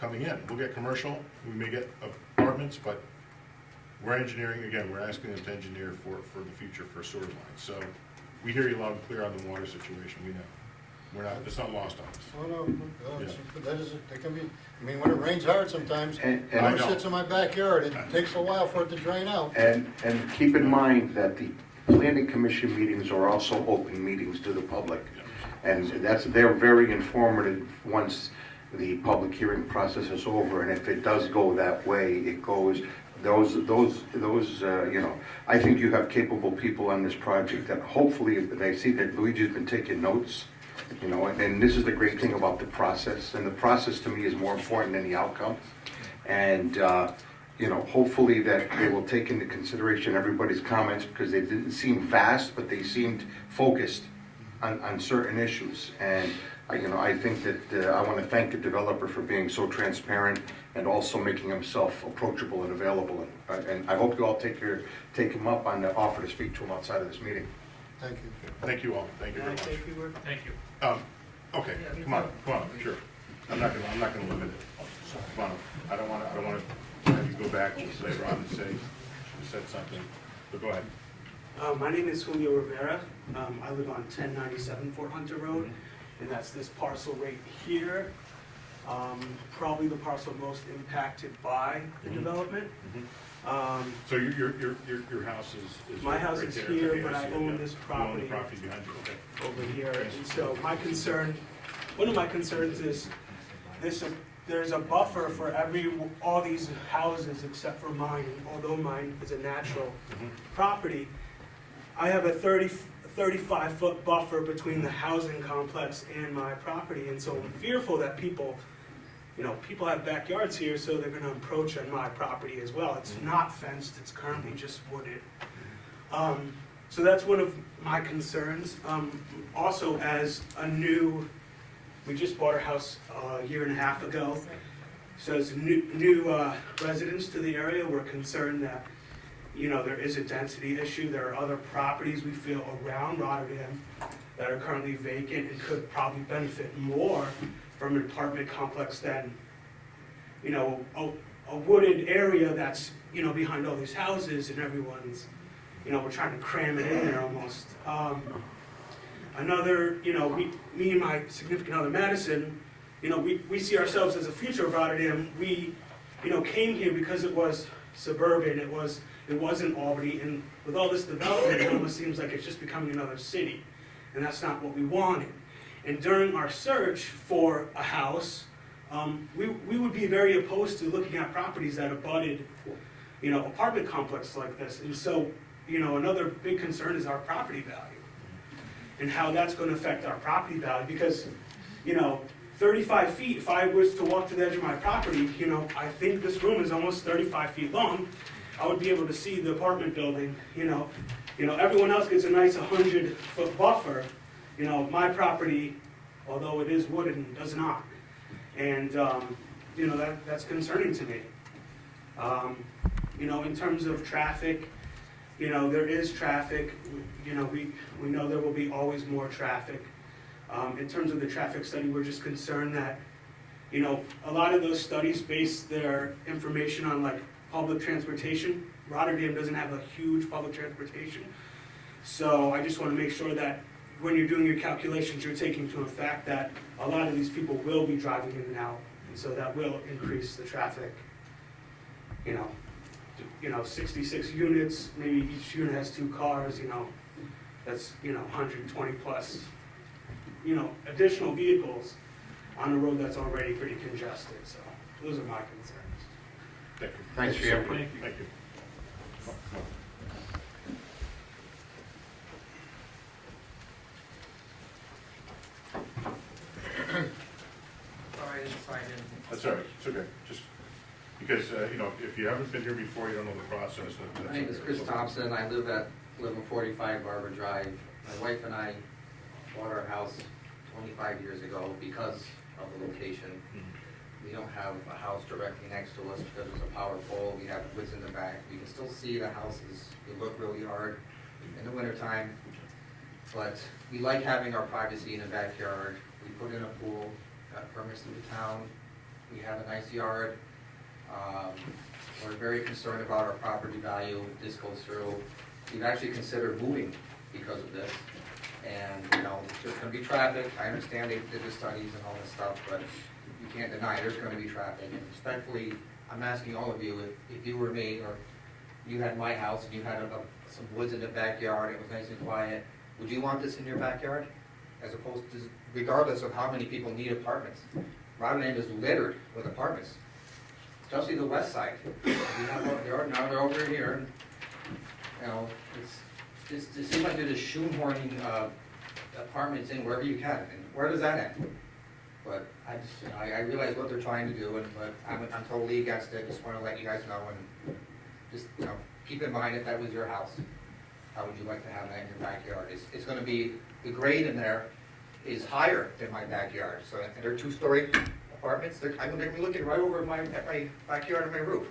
coming in. We'll get commercial, we may get apartments, but we're engineering, again, we're asking them to engineer for the future for sewer lines. So we hear you loud and clear on the water situation, we know. It's not lost on us. Oh, no, but that isn't, that can be, I mean, when it rains hard sometimes, And- water sits in my backyard, it takes a while for it to drain out. And keep in mind that the planning commission meetings are also open meetings to the public. And they're very informative once the public hearing process is over, and if it does go that way, it goes, you know, I think you have capable people on this project that hopefully, if they see that Luigi's been taking notes, you know, and this is the great thing about the process, and the process to me is more important than the outcome. And, you know, hopefully that they will take into consideration everybody's comments, because they didn't seem vast, but they seemed focused on certain issues. And, you know, I think that I want to thank the developer for being so transparent and also making himself approachable and available. And I hope you all take him up on the offer to speak to him outside of this meeting. Thank you. Thank you all, thank you very much. Thank you. Okay, come on, sure. I'm not gonna limit it. Come on, I don't wanna have you go back later on and say, you said something, but go ahead. My name is Julio Rivera. I live on 1097 Fort Hunter Road, and that's this parcel right here. Probably the parcel most impacted by the development. So your house is My house right is there. here, Okay, but I see it, own yeah. this You own property the property behind you, okay. over here. And so my concern, one of my concerns is there's a buffer for all these houses except for mine. And although mine is a natural property, I have a 35-foot buffer between the housing complex and my property. And so I'm fearful that people have backyards here, so they're gonna approach on my property as well. It's not fenced, it's currently just wooded. So that's one of my concerns. Also, we just bought our house a year and a half ago. So as new residents to the area, we're concerned that, you know, there is a density issue. There are other properties we feel around Rotterdam that are currently vacant and could probably benefit more from an apartment complex than, you know, a wooded area that's, you know, behind all these houses and everyone's, you know, we're trying to cram it in there almost. Another, you know, me and my significant other, Madison, you know, we see ourselves as a future of Rotterdam. We, you know, came here because it was suburban, it wasn't Albany, and with all this development, it almost seems like it's just becoming another city, and that's not what we wanted. And during our search for a house, we would be very opposed to looking at properties that abutted, you know, apartment complexes like this. And so, you know, another big concern is our property value and how that's going to affect our property value. Because, you know, 35 feet, if I was to walk to the edge of my property, you know, I think this room is almost 35 feet long. I would be able to see the apartment building, you know. Everyone else gets a nice 100-foot buffer. You know, my property, although it is wooded, does not. And, you know, that's concerning to me. You know, in terms of traffic, you know, there is traffic. You know, we know there will be always more traffic. In terms of the traffic study, we're just concerned that, you know, a lot of those studies base their information on, like, public transportation. Rotterdam doesn't have a huge public transportation. So I just want to make sure that when you're doing your calculations, you're taking into effect that a lot of these people will be driving in and out, and so that will increase the traffic. You know, 66 units, maybe each unit has 2 cars, you know. that's, 120 plus, additional vehicles on a road that's already pretty congested, so those are my concerns. Thank you. Thanks for your input. Thank you. Sorry, I didn't sign in. That's all right, it's okay, just, because, if you haven't been here before, you don't know the process. That's My name is okay. Chris Thompson, I live at 1145 Barber Drive. My wife and I bought our house 25 years ago because of the location. We don't have a house directly next to us because there's a power pole, we have woods in the back. We can still see the houses, they look really hard in the wintertime. But we like having our privacy in the backyard. We put in a pool, got permits through the town. We have a nice yard. We're very concerned about our property value if this goes through. We've actually considered moving because of this. And, there's gonna be traffic. I understand they did the studies and all this stuff, but you can't deny there's gonna be traffic. And respectfully, I'm asking all of you, if you were me, or you had my house and you had some woods in the backyard, it was nice and quiet, would you want this in your backyard? As opposed to, regardless of how many people need apartments. Rotterdam is littered with apartments, especially the west side. We have our yard, now they're over here. It seems like they're just shoehorning apartments in wherever you can, and where does that end? But I realize what they're trying to do, but I'm totally against it. Just want to let you guys know, and just, keep in mind if that was your house, how would you like to have that in your backyard? It's gonna be, the grade in there is higher than my backyard, so, and they're two-story apartments, I'm gonna be looking right over at my backyard and my roof.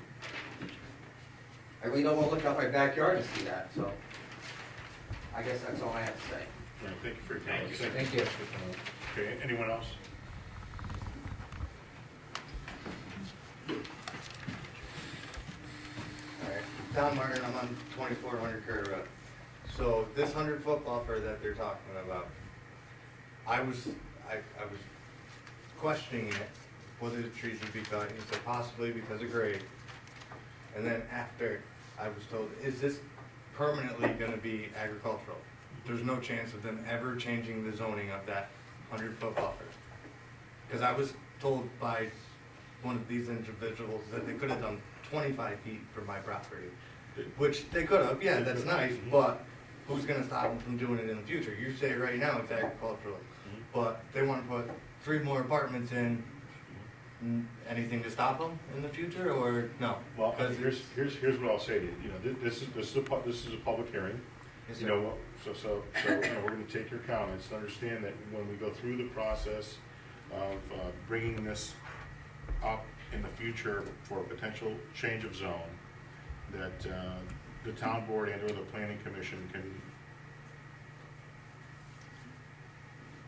I really don't wanna look out my backyard and see that, so, I guess that's all I have to say. All right, thank you for your comments. Thank you. Okay, anyone else? Alright, Don Martin, I'm on 2400 Curry Road. So this 100-foot buffer that they're talking about, I was questioning it, whether the trees would be cut, and he said possibly because of grade. And then after, I was told, is this permanently gonna be agricultural? There's no chance of them ever changing the zoning of that 100-foot buffer. Because I was told by one of these individuals that they could have done 25 feet from my property, which they could have, yeah, that's nice, but who's gonna stop them from doing it in the future? You say right now it's agricultural, but they wanna put 3 more apartments in, anything to stop them in the future, or no? Well, here's what I'll say to you, this is a public hearing. Yes, You sir. know, so we're gonna take your comments, and understand that when we go through the process of bringing this up in the future for a potential change of zone, that the town board and or the planning commission can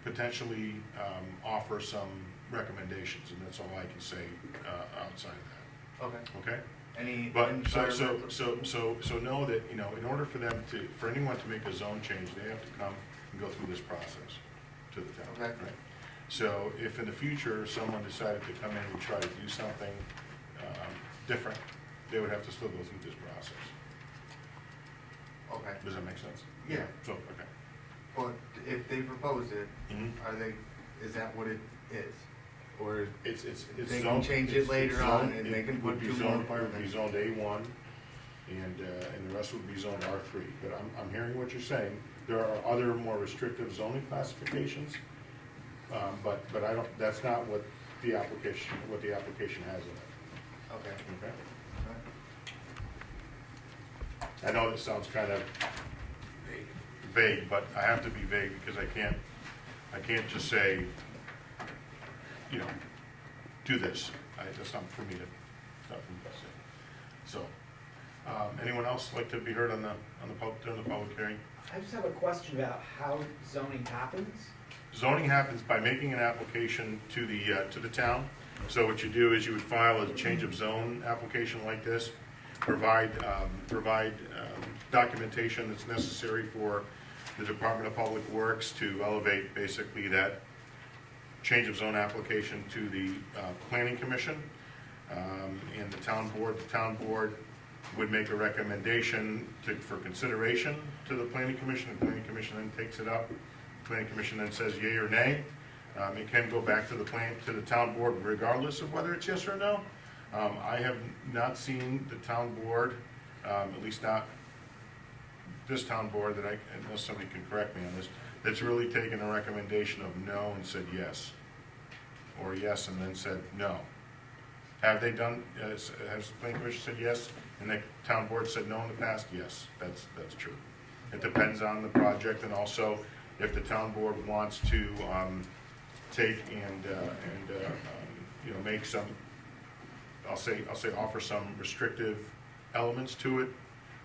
potentially offer some recommendations, and that's all I can say outside of Okay. that, okay? Any But, environmental- so know that, in order for anyone to make a zone change, they have to come and go through this process to the town, Okay. right? So if in the future, someone decided to come in and try to do something different, they would have to still go through this process. Okay. Does that make sense? Yeah. So, okay. But if they propose it, is that what it is? Or It's they can zoned- change it's it later zoned- on and they can would put be 2 zoned- more It would be apartments? zoned A1, and the rest would be zoned R3. But I'm hearing what you're saying. There are other more restrictive zoning classifications, but I don't, that's not what the application has in it. Okay. Okay? I know this sounds kind of vague, but I have to be vague because I can't just say, do this. That's not for me to, it's not for me to say. So, anyone else like to be heard during the public hearing? I just have a question about how zoning happens. Zoning happens by making an application to the town. So what you do is you would file a change of zone application like this, provide documentation that's necessary for the Department of Public Works to elevate basically that change of zone application to the Planning Commission and the town board. The town board would make a recommendation for consideration to the planning commission. The planning commission then takes it up. The planning commission then says yea or nay. It can go back to the town board regardless of whether it's yes or no. I have not seen the town board, at least not this town board that unless somebody can correct me on this, that's really taken a recommendation of no and said yes, or yes and then said no. Have they done, has the planning commission said yes, and the town board said no in the past? Yes, that's true. It depends on the project, and also if the town board wants to take and make some, I'll say offer some restrictive elements to it,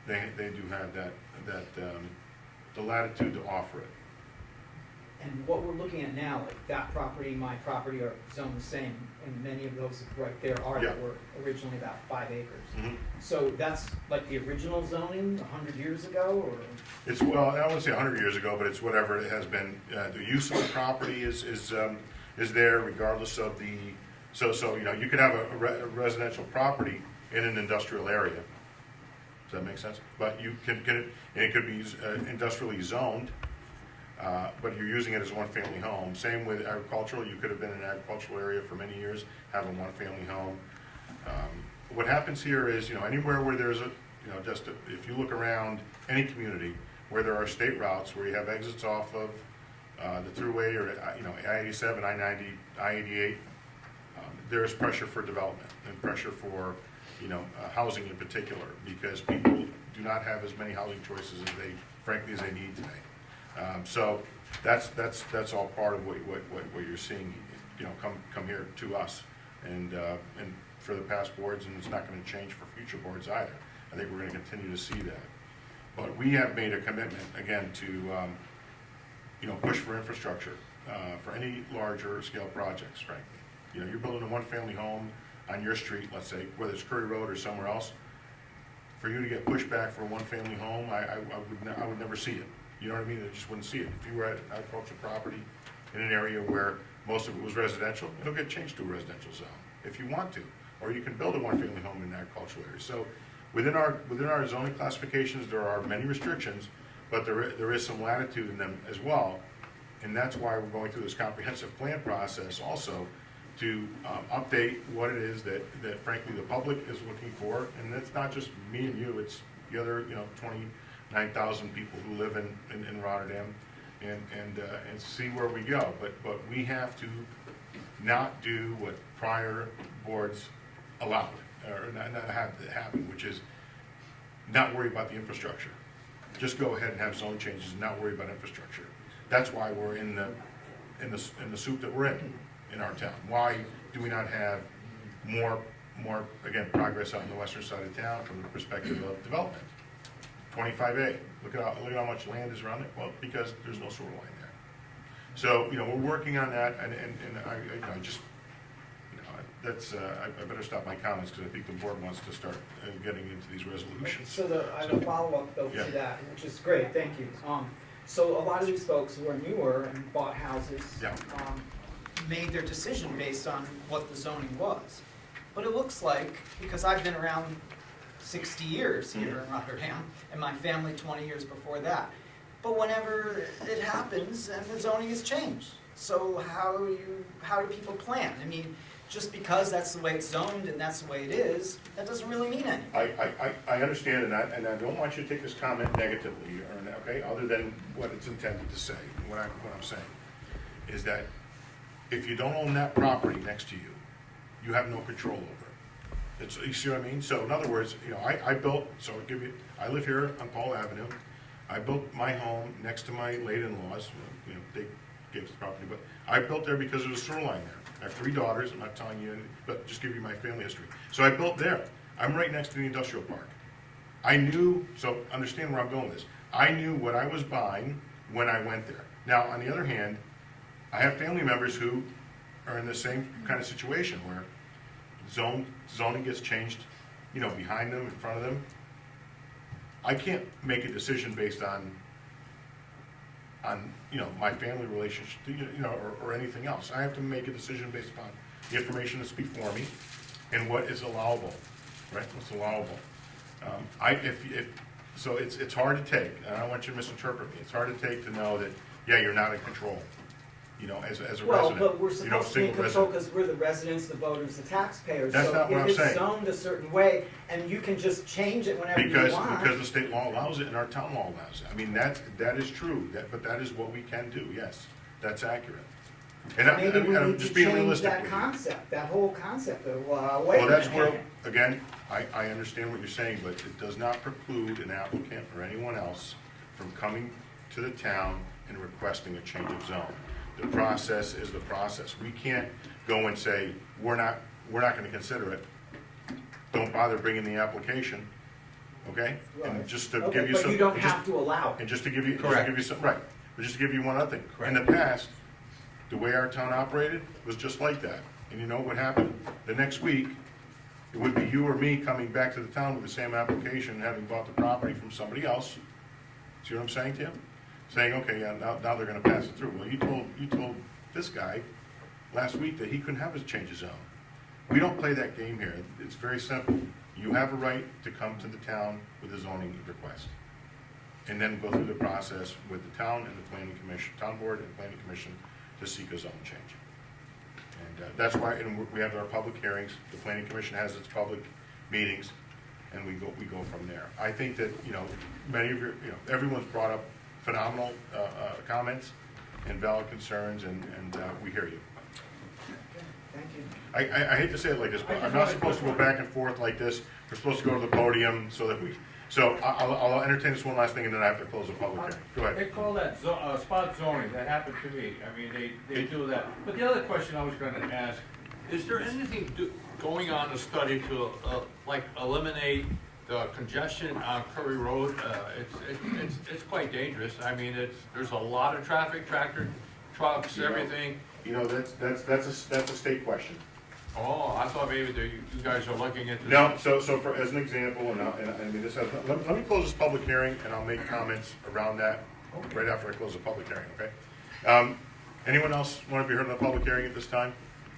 they do have the latitude to offer it. And what we're looking at now, like that property, my property are zoned the same, and many of those right there are, Yeah. that were originally about 5 acres. Mhm. So that's like the original zoning 100 years ago, or? It's, well, I wouldn't say 100 years ago, but it's whatever it has been. The use of the property is there regardless of the, so you could have a residential property in an industrial area. Does that make sense? But you and it could be industrially zoned, but you're using it as a one-family home. Same with agricultural. You could have been in an agricultural area for many years, have a one-family home. What happens here is, anywhere where there's if you look around any community where there are state routes where you have exits off of the thruway or I-87, I-90, I-88, there is pressure for development and pressure for housing in particular, because people do not have as many housing choices as they need today. So that's all part of what you're seeing, come here to us, and for the past boards, and it's not going to change for future boards either. I think we're going to continue to see that. But we have made a commitment again to push for infrastructure for any larger scale projects. Frankly, you're building a one-family home on your street, let's say, whether it's Curry Road or somewhere else. For you to get pushback for a one-family home, I would never see it. You know what I mean? I just wouldn't see it. If you were at an agricultural property in an area where most of it was residential, it'll get changed to a residential zone if you want to, or you can build a one-family home in an agricultural area. So within our zoning classifications, there are many restrictions, but there is some latitude in them as well, and that's why we're going through this comprehensive plan process also to update what it is that frankly the public is looking for, and it's not just me and you, it's the other 29,000 people who live in Rotterdam, and see where we go. But we have to not do what prior boards allowed, or not have it happen, which is not worry about the infrastructure. Just go ahead and have zone changes and not worry about infrastructure. That's why we're in the soup that we're in our town. Why do we not have more again progress out in the western side of town from the perspective of development? 25A. Look at how much land is around it. Well, because there's no sewer line there. So we're working on that, and I just I better stop my comments because I think the board wants to start getting into these resolutions. So I have a follow-up though Yeah. to that, which is great, thank you. So a lot of these folks who are newer and bought houses, Yeah. made their decision based on what the zoning was. But it looks like, because I've been around 60 years here in Rotterdam, and my family 20 years before that. But whenever it happens, and the zoning has changed. So how do people plan? I mean, just because that's the way it's zoned and that's the way it is, that doesn't really mean anything. I understand, and I don't want you to take this comment negatively, okay, other than what it's intended to say. What I'm saying is that if you don't own that property next to you, you have no control over it. You see what I mean? So in other words, I built, I live here on Paul Avenue. I built my home next to my late in-laws. They gave us the property, but I built there because there was a sewer line there. I have 3 daughters. I'm not telling you, but just give you my family history. So I built there. I'm right next to the industrial park. I knew, so understand where I'm going with this. I knew what I was buying when I went there. Now, on the other hand, I have family members who are in the same kind of situation where zoning gets changed, behind them, in front of them. I can't make a decision based on my family relationship, or anything else. I have to make a decision based upon the information that's before me and what is allowable, right? What's allowable. So it's hard to take, and I don't want you to misinterpret me, it's hard to take to know that, yeah, you're not in control, you know, as a resident. Well, but we're You know, supposed to be in single control resident. because we're the residents, the voters, the taxpayers. That's not what I'm So if saying. it's zoned a certain way, and you can just change it whenever you want. Because the state law allows it and our town law allows it. I mean, that is true, but that is what we can do, yes, that's accurate. And Maybe we I'm need to just being change realistic that with you. concept, that whole concept of, wait Well, a that's minute. where, again, I understand what you're saying, but it does not preclude an applicant or anyone else from coming to the town and requesting a change of zone. The process is the process. We can't go and say, we're not gonna consider it. Don't bother bringing the application, okay? And just to give you some. But you don't just- have to allow it. And just to give you, Correct. right, but just to give you one other thing. In the past, the way our town operated was just like that. And you know what happened? The next week, it would be you or me coming back to the town with the same application, having bought the property from somebody else. See what I'm saying to you? Saying, okay, yeah, now they're gonna pass it through. Well, you told this guy last week that he couldn't have his change of zone. We don't play that game here. It's very simple. You have a right to come to the town with a zoning request. And then go through the process with the town and the planning commission, town board and planning commission to seek a zone change. And that's why, and we have our public hearings, the planning commission has its public meetings, and we go from there. I think that, you know, many of your, you know, everyone's brought up phenomenal comments and valid concerns, and we hear you. Thank you. I hate to say it like this, but I'm not supposed to go back and forth like this. We're supposed to go to the podium so that so I'll entertain this one last thing, and then I have to close the public hearing. Go ahead. They call that spot zoning, that happened to me, I mean, they do that. But the other question I was gonna ask, is there anything going on in the study to, like, eliminate the congestion on Curry Road? It's quite dangerous, I mean, there's a lot of traffic, tractor, trucks, everything. You know, that's a state question. Oh, I thought maybe you guys are looking into. No, so for, as an example, and I mean, this has, let me close this public hearing, and I'll make comments around that right after I close the public hearing, okay? Anyone else want to be heard in the public hearing at this time?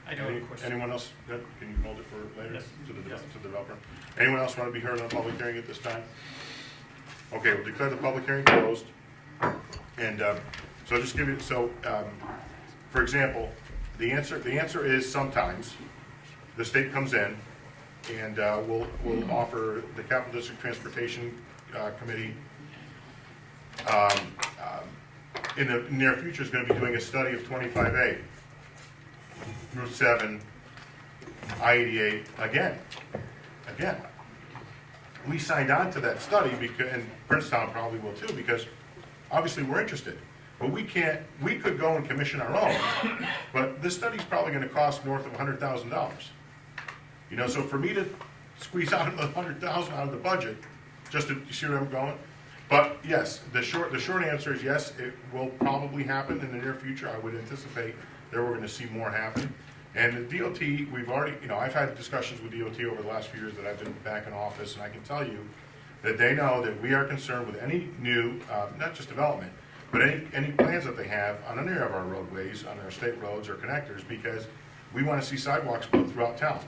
I do have a question. Anyone else? Good. Can you hold it for later? Yes. To the Yes. developer? Anyone else want to be heard in the public hearing at this time? Okay, we'll declare the public hearing closed. And so just give you, for example, the answer is sometimes the state comes in and will offer the Capital District Transportation Committee in the near future is going to be doing a study of 25A, Route 7, I-88, again. We signed on to that study because, and Princetown probably will too, because obviously we're interested. But we could go and commission our own, but this study's probably gonna cost north of $100,000. You know, so for me to squeeze out another $100,000 out of the budget, just to, you see where I'm going? But yes, the short answer is yes, it will probably happen in the near future. I would anticipate that we're gonna see more happen. And the DOT, we've already, you know, I've had discussions with DOT over the last few years that I've been back in office, and I can tell you that they know that we are concerned with any new, not just development, but any plans that they have on any of our roadways, on our state roads or connectors, because we want to see sidewalks put throughout town.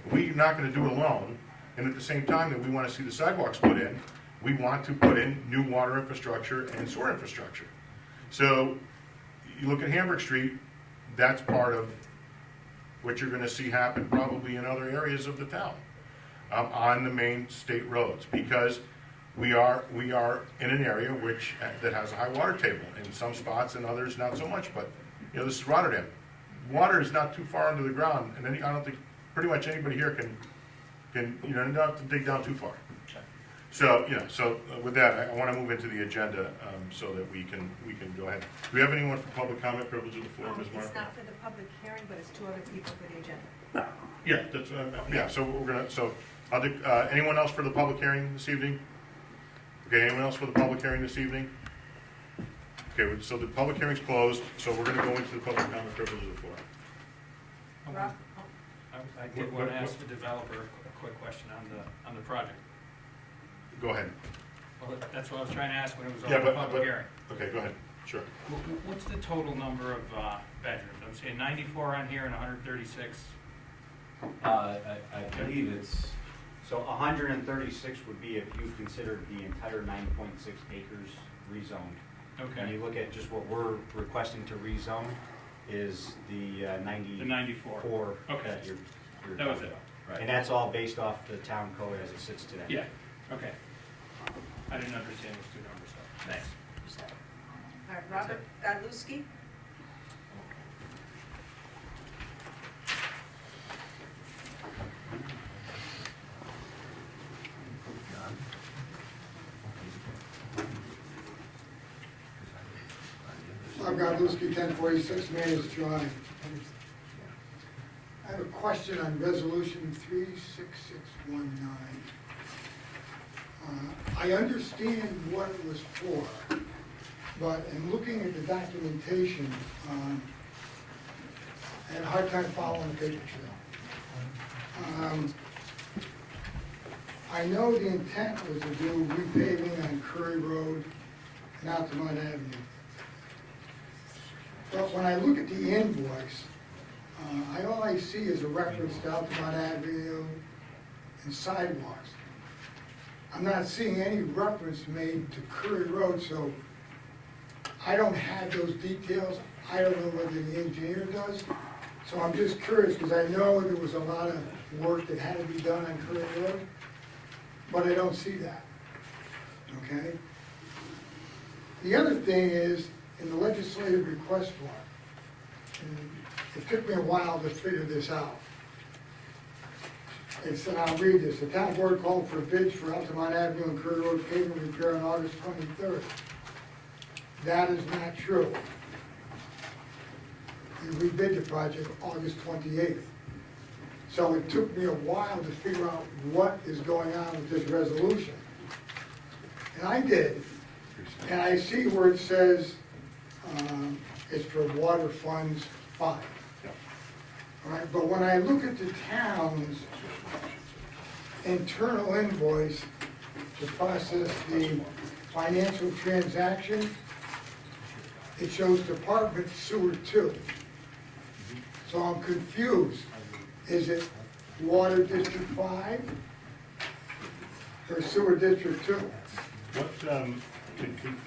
We're not going to do it alone, and at the same time that we want to see the sidewalks put in, we want to put in new water infrastructure and sewer infrastructure. So you look at Hamburg Street, that's part of what you're going to see happen probably in other areas of the town, on the main state roads, because we are in an area that has a high water table in some spots and others not so much. But you know, this is Rotterdam. Water is not too far under the ground, and I don't think pretty much anybody here can you don't have to dig down too far. So with that, I want to move into the agenda so that we can go ahead. Do we have anyone for public comment? Privilege of the floor, Ms. Mark. It's not for the public hearing, but it's two other people for the agenda. Yeah, that's So we're gonna. So I'll do. Anyone else for the public hearing this evening? Okay, anyone else for the public hearing this evening? Okay, so the public hearing's closed, so we're gonna go into the public comment privilege of the floor. Rob? I did want to ask the developer a quick question on the project. Go ahead. Well, that's what I was trying to ask when it was on Yeah, the public hearing. Okay, go ahead, sure. What's the total number of bedrooms? I'm saying 94 on here and 136. I believe it's So 136 would be if you considered the entire 9.6 acres rezoned. Okay. When you look at just what we're requesting to rezone is the 94. The 94. that Okay. you're That was talking it. about. Right. And that's all based off the town code as it sits today. Yeah, okay. I didn't understand those two numbers, so, thanks. All right, Robert Godlewski? Bob Godlewski, 1046 Manus Drive. I have a question on resolution 36619. I understand what it was for, but in looking at the documentation, I had a hard time following the paper trail. I know the intent was to do repaving on Curry Road and Altamont Avenue. But when I look at the invoice, all I see is a reference to Altamont Avenue and sidewalks. I'm not seeing any reference made to Curry Road, so I don't have those details. I don't know whether the engineer does. So I'm just curious, because I know there was a lot of work that had to be done on Curry Road, but I don't see that, okay? The other thing is, in the legislative request form, and it took me a while to figure this out. It said, I'll read this, the town board called for bids for Altamont Avenue and Curry Road paving repair on August 23rd. That is not true. We rebid the project August 28th. So it took me a while to figure out what is going on with this resolution. And I did, and I see where it says it's for water funds 5. All right, but when I look at the town's internal invoice to process the financial transaction, it shows Department Sewer 2. So I'm confused. Is it Water District 5 or Sewer District 2? What, can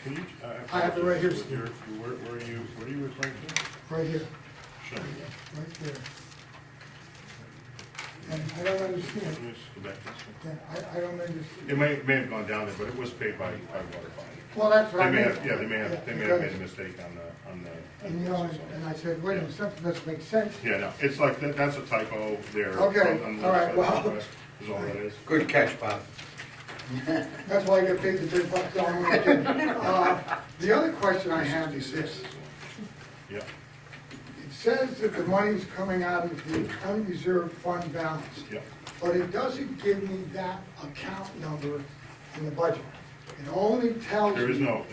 you? I have it right here. Where are you referring to? Right here, Show me. right there. And I don't understand. Let me just go back to this one. Yeah, I don't understand. It may have gone down there, but it was paid by Water Fund. Well, that's what I They may mean. have, yeah, they may have because- made a mistake on the. And you know, and I said, wait a minute, something doesn't make sense. Yeah, no, it's like, that's a typo there. Okay, on the all right, legislative well- request, is all that is. Good catch, Bob. That's why I get paid the big bucks on the other question I have is this. Yeah, It says that the money's coming out of the unreserved fund balance, yeah. but it doesn't give me that account number in the budget. It only tells me. There is no,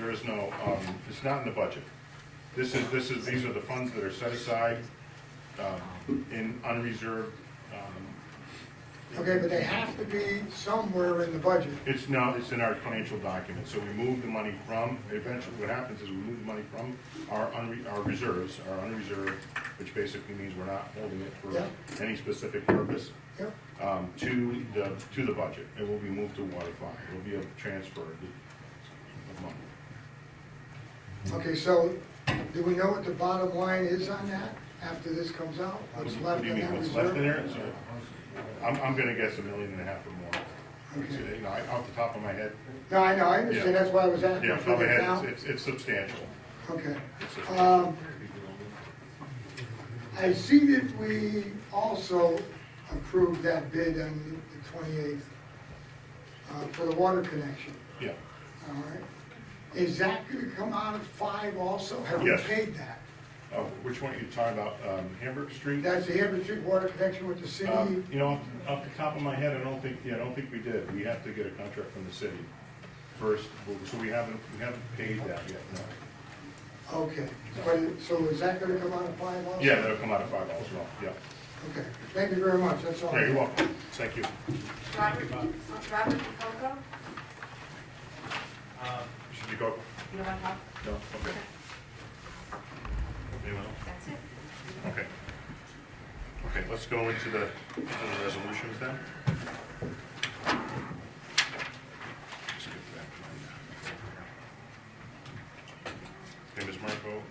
it's not in the budget. These are the funds that are set aside, in unreserved, Okay, but they have to be somewhere in the budget. it's in our financial document, so we move the money from, eventually what happens is we move the money from our reserves, our unreserved, which basically means we're not holding it Yeah. for any specific purpose, Yep. to the budget. It will be moved to water fund. It will be a transfer of money. Okay, so do we know what the bottom line is on that after this comes out? What's What left do you in mean, that what's left in reserve? there? I'm gonna guess $1.5 million or more. Okay. You know, off the top of my head. No, I know, I understand, Yeah. that's why I was asking Yeah, off the for top of the my head, account. it's substantial. Okay. It's substantial. I see that we also approved that bid on the 28th for the water connection, Yeah, all right? Is that gonna come out of 5 also? Have we Yes. paid that? oh, which one are you talking about, Hamburg Street? That's the Hampton Street water connection with the city? You know, off the top of my head, I don't think we did. We have to get a contract from the city first, so we haven't paid that yet, no. Okay, but, so is that gonna come out of 5 also? Yeah, that'll come out of $5 as well, yeah. Okay, thank you very much, that's all. Yeah, you're welcome, thank you. Robert Picoco? Should you go? You don't want to talk? No, okay. Anyone else? That's it. Okay. Okay, let's go into the resolutions then. Marco.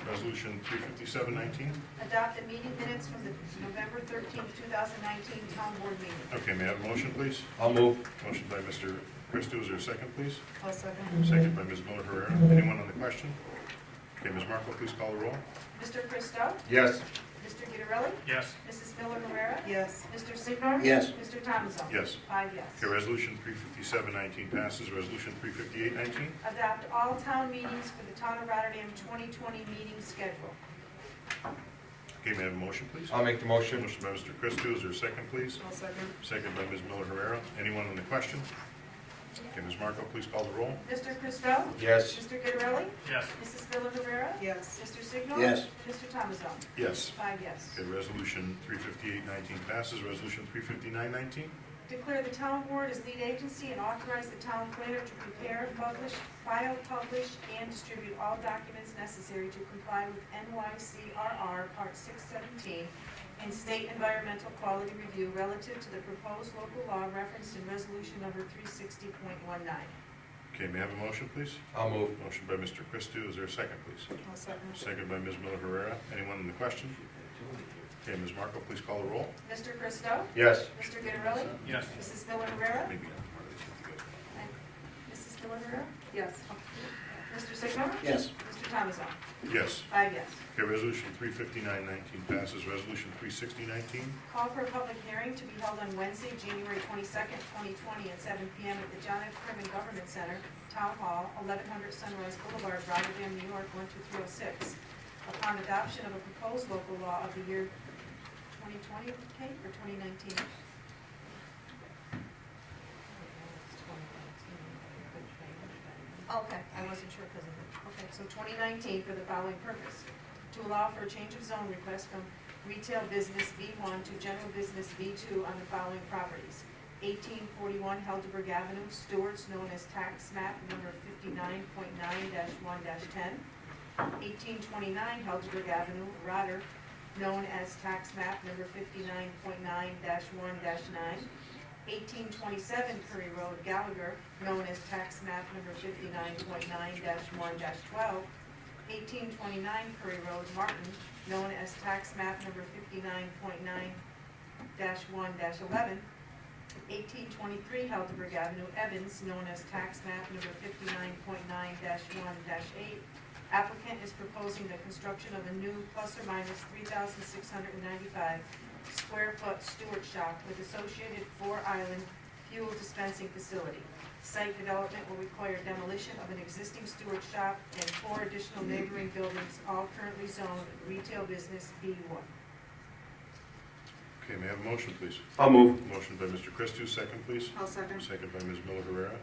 Resolution 357-19. Adopt the meeting minutes from the November 13th, 2019 town board meeting. Okay, may I have a motion, please? I'll move. Motion by Mr. Christo, is there a second, please? I'll second. Second by Ms. Miller Herrera. Anyone on the question? Okay, Ms. Marco, please call the roll. Mr. Christo? Yes. Mr. Gitterelli? Yes. Mrs. Miller Herrera? Yes. Mr. Signor? Yes. Mr. Thomason? Yes. 5 yes. Okay, resolution 357-19 passes. Resolution 358-19. Adopt all town meetings for the Town of Rotterdam 2020 meeting schedule. Okay, may I have a motion, please? I'll make the motion. Motion by Mr. Christo, is there a second, please? I'll second. Second by Ms. Miller Herrera. Anyone on the question? Okay, Ms. Marco, please call the roll. Mr. Christo? Yes. Mr. Gitterelli? Yes. Mrs. Miller Herrera? Yes. Mr. Signor? Yes. Mr. Thomason? Yes. 5 yes. Okay, resolution 358-19 passes. Resolution 359-19. Declare the town board as lead agency and authorize the town planner to prepare, publish, file, publish, and distribute all documents necessary to comply with NYCRR Part 617 and state environmental quality review relative to the proposed local law referenced in resolution number 360.19. Okay, may I have a motion, please? I'll move. Motion by Mr. Christo, is there a second, please? I'll second. Second by Ms. Miller Herrera. Anyone on the question? Okay, Ms. Marco, please call the roll. Mr. Christo? Yes. Mr. Gitterelli? Yes. Mrs. Miller Herrera? Maybe not more of these together. And Mrs. Miller Herrera? Yes. Mr. Signor? Yes. Mr. Thomason? Yes. 5 yes. Okay, resolution 359-19 passes. Resolution 360-19. Call for a public hearing to be held on Wednesday, January 22nd, 2020 at 7 p.m. at the John F. Crimmins Government Center, Town Hall, 1100 Sunrise Boulevard, Rotterdam, New York, 12306, upon adoption of a proposed local law of the year 2020, Kate, or 2019? Okay, I wasn't sure because of it. Okay, so 2019 for the following purpose: to allow for a change of zone request from retail business B1 to general business B2 on the following properties: 1841 Helderberg Avenue, Stewart's, known as tax map number 59.9-1-10; 1829 Helderberg Avenue, Rotter, known as tax map number 59.9-1-9; 1827 Curry Road, Gallagher, known as tax map number 59.9-1-12; 1829 Curry Road, Martin, known as tax map number 59.9-1-11; 1823 Helderberg Avenue, Evans, known as tax map number 59.9-1-8. Applicant is proposing the construction of a new plus or minus 3,695 square foot Stewart shop with associated 4-island fuel dispensing facility. Site development will require demolition of an existing Stewart shop and 4 additional neighboring buildings, all currently zoned retail business B1. Okay, may I have a motion, please? I'll move. Motion by Mr. Christo, second, please. I'll second. Second by Ms. Miller Herrera.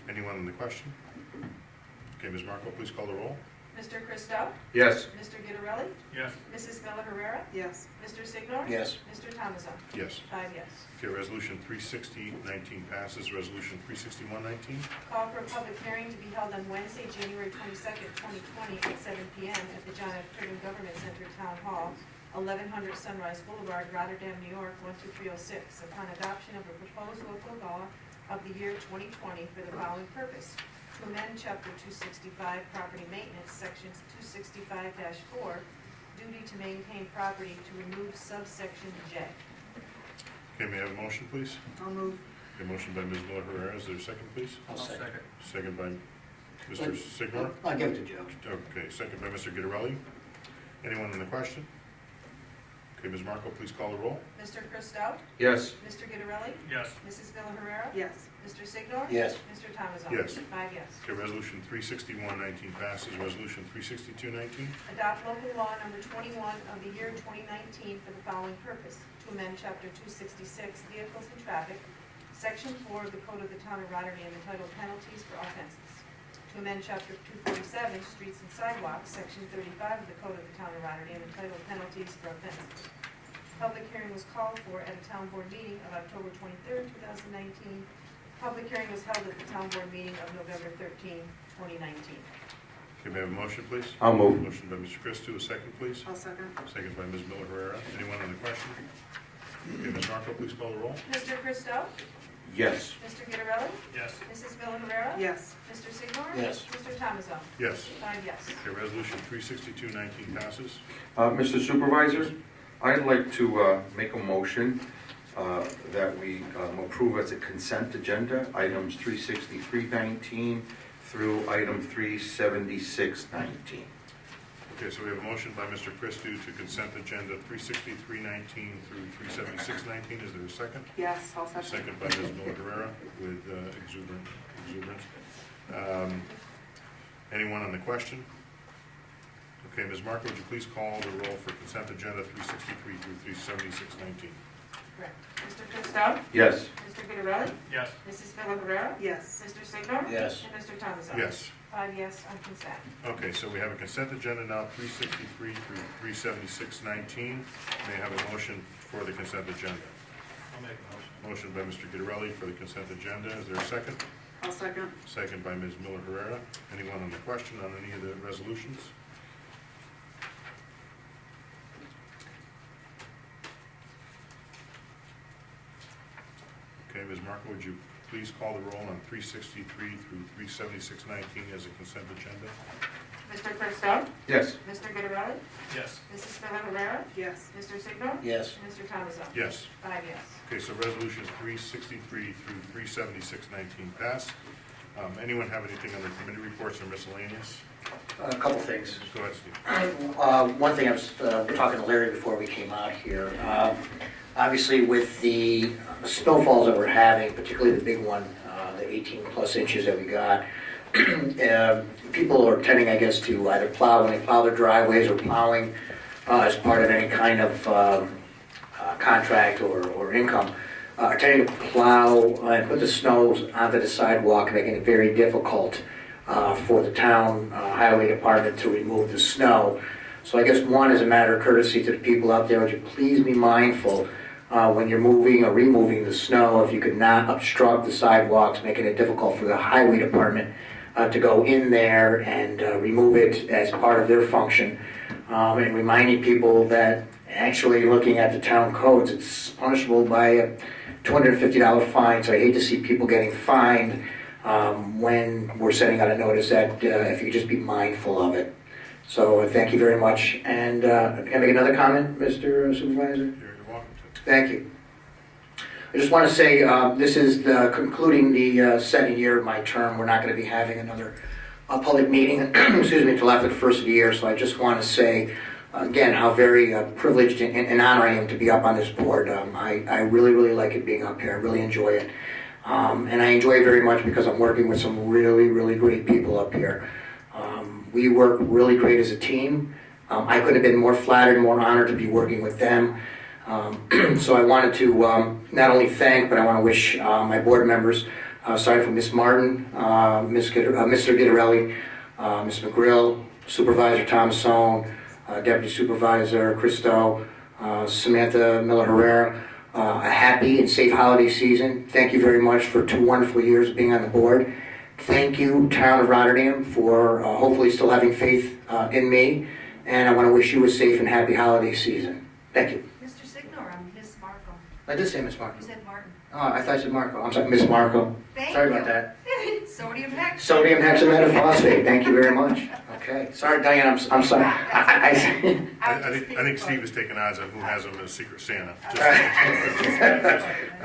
Anyone on the question? Okay, Ms. Marco, please call the roll. Mr. Christo? Yes. Mr. Gitterelli? Yes. Mrs. Miller Herrera? Yes. Mr. Signor? Yes. Mr. Thomason? Yes. 5 yes. Okay, resolution 360-19 passes. Resolution 361-19. Call for a public hearing to be held on Wednesday, January 22nd, 2020 at 7 p.m. at the John F. Crimmins Government Center, Town Hall, 1100 Sunrise Boulevard, Rotterdam, New York, 12306, upon adoption of a proposed local law of the year 2020 for the following purpose: to amend Chapter 265 Property Maintenance, Sections 265-4, duty to maintain property, to remove subsection J. Okay, may I have a motion, please? I'll move. Okay, motion by Ms. Miller Herrera. Is there a second, please? I'll second. Second by Mr. Signor. I'll give it to Joe. Okay, second by Mr. Gitterelli. Anyone in the question? Okay, Ms. Marco, please call the roll. Mr. Christo? Yes. Mr. Gitterelli? Yes. Mrs. Miller Herrera? Yes. Mr. Signor? Yes. Mr. Thomason? Yes. 5 yes. Okay, resolution 361-19 passes. Resolution 362-19. Adopt local law number 21 of the year 2019 for the following purpose: to amend Chapter 266 Vehicles and Traffic, Section 4 of the Code of the Town of Rotterdam, entitled Penalties for Offenses; to amend Chapter 247 Streets and Sidewalks, Section 35 of the Code of the Town of Rotterdam, entitled Penalties for Offenses. Public hearing was called for at a town board meeting of October 23rd, 2019. Public hearing was held at the town board meeting of November 13, 2019. Okay, may I have a motion, please? I'll move. Motion by Mr. Christo, a second, please. I'll second. Second by Ms. Miller Herrera. Anyone on the question? Okay, Ms. Marco, please call the roll. Mr. Christo? Yes. Mr. Gitterelli? Yes. Mrs. Miller Rivera? Yes. Mr. Signor? Yes. Mr. Thomason? Yes. 5 yes. Okay, resolution 36219 passes. Mr. Supervisor, I'd like to make a motion that we approve as a consent agenda, items 36319 through item 37619. Okay, so we have a motion by Mr. Christou to consent agenda 36319 through 37619. Is there a second? Yes, I'll second. Second by Ms. Miller Herrera with exuberance. Anyone on the question? Okay, Ms. Marco, would you please call the roll for consent agenda 363 through 37619? Correct. Mr. Christou? Yes. Mr. Gitterelli? Yes. Mrs. Miller Rivera? Yes. Mr. Signor? Yes. And Mr. Thomason? Yes. 5 yes on consent. Okay, so we have a consent agenda now, 363 through 37619. May I have a motion for the consent agenda? I'll make a motion. Motion by Mr. Gitterelli for the consent agenda. Is there a second? I'll second. Second by Ms. Miller Herrera. Anyone on the question on any of the resolutions? Okay, Ms. Marco, would you please call the roll on 363 through 37619 as a consent agenda? Mr. Christou? Yes. Mr. Gitterelli? Yes. Mrs. Miller Rivera? Yes. Mr. Signor? Yes. And Mr. Thomason? Yes. 5 yes. Okay, so resolutions 363 through 37619 pass. Anyone have anything under committee reports or miscellaneous? A couple things. Go ahead, Steve. One thing, I was talking to Larry before we came out here. Obviously, with the snowfalls that we're having, particularly the big one, the 18-plus inches that we got, people are tending, I guess, to either plow when they plow their driveways or plowing as part of any kind of contract or income, are tending to plow and put the snows onto the sidewalk, making it very difficult for the town highway department to remove the snow. So I guess one, as a matter of courtesy to the people out there, would you please be mindful when you're moving or removing the snow, if you could not obstruct the sidewalks, making it difficult for the highway department to go in there and remove it as part of their function. And reminding people that actually looking at the town codes, it's punishable by a $250 fine. So I hate to see people getting fined when we're sending out a notice that if you just be mindful of it. So thank you very much. And can I make another comment, Mr. Supervisor? You're welcome to. Thank you. I just want to say this is concluding the second year of my term. We're not going to be having another public meeting, excuse me, until after the first of the year. So I just want to say again how very privileged and honored I am to be up on this board. I really, really like it being up here. I really enjoy it. And I enjoy it very much because I'm working with some really, really great people up here. We work really great as a team. I couldn't have been more flattered, more honored to be working with them. So I wanted to not only thank, but I want to wish my board members, starting from Ms. Martin, Mr. Gitterelli, Ms. McGrill, Supervisor Thomason, Deputy Supervisor Christou, Samantha Miller Herrera, a happy and safe holiday season. Thank you very much for 2 wonderful years of being on the board. Thank you, Town of Rotterdam, for hopefully still having faith in me. And I want to wish you a safe and happy holiday season. Thank you. Mr. Signor, I'm Miss Marco. I did say Miss Marco. You said Martin. Oh, I thought I said Marco. I'm sorry, Miss Marco. Thank Sorry you. about that. Sodium hexametaphosphate. Sodium hexametaphosphate. Thank you very much. Okay. Sorry, Diane. I'm sorry. I think Steve is taking odds on who has him as Secret Santa.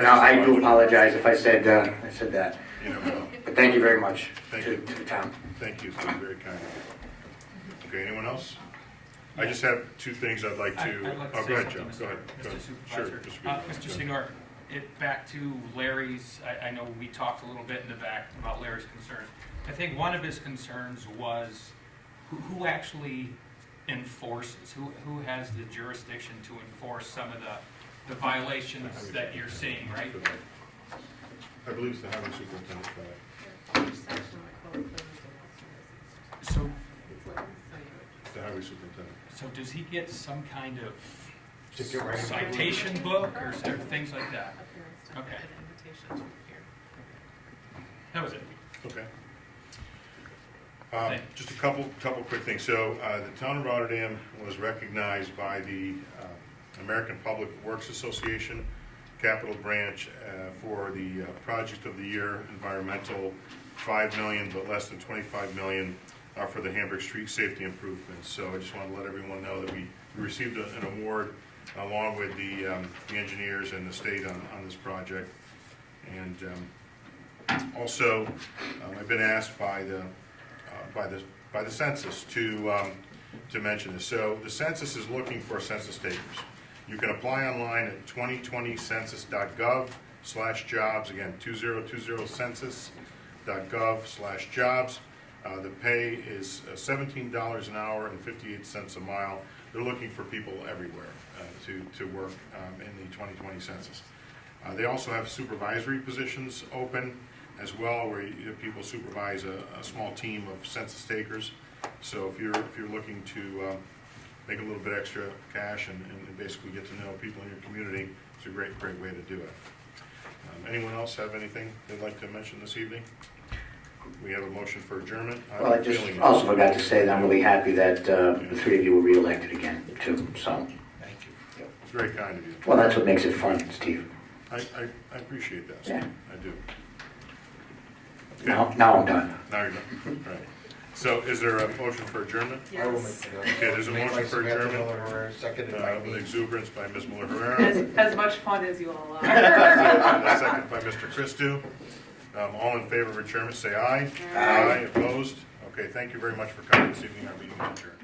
No, I do apologize if I said that. You never know. But thank you very much Thank to you. the town. Thank you, Steve, very kind of you. Okay, anyone else? I just have 2 things I'd like to, I'd like to oh, say go ahead, something, Joe, go ahead. Go Mr. ahead. Supervisor. Sure, Mr. Signor, back to Larry's, I know we talked a little bit in the back about Larry's concerns. I think one of his concerns was who actually enforces, who has the jurisdiction to enforce some of the violations that you're seeing, right? I believe it's the highway superintendent for that. So, It's the highway superintendent. so does he get some kind of Ticket writing. citation book or things like that? Okay. That was it. Okay. Just a couple quick things. So the town of Rotterdam was recognized by the American Public Works Association capital branch for the project of the year, environmental, 5 million, but less than 25 million for the Hamburg Street safety improvements. So I just want to let everyone know that we received an award along with the engineers and the state on this project. And also, I've been asked by the census to mention this. So the census is looking for census takers. You can apply online at 2020census.gov/jobs. Again, 2020census.gov/jobs. The pay is $17 an hour and 58 cents a mile. They're looking for people everywhere to work in the 2020 census. They also have supervisory positions open as well, where people supervise a small team of census takers. So if you're looking to make a little bit extra cash and basically get to know people in your community, it's a great way to do it. Anyone else have anything they'd like to mention this evening? We have a motion for adjournment. Well, I just also forgot to say that I'm really happy that the three of you were reelected again, too, so. Thank you. It's very kind of you. Well, that's what makes it fun, Steve. I appreciate that, Yeah. Steve. I do. Now I'm done. Now you're done. Right. So is there a motion for adjournment? I will make the Okay, there's a motion for adjournment. Seconded by With me. exuberance by Ms. Muller-Herrera. As much fun as you all are. And a second by Mr. Christou. All in favor of adjournment, say aye. Aye. Opposed? Okay, thank you very much for coming this evening. Our meeting is adjourned.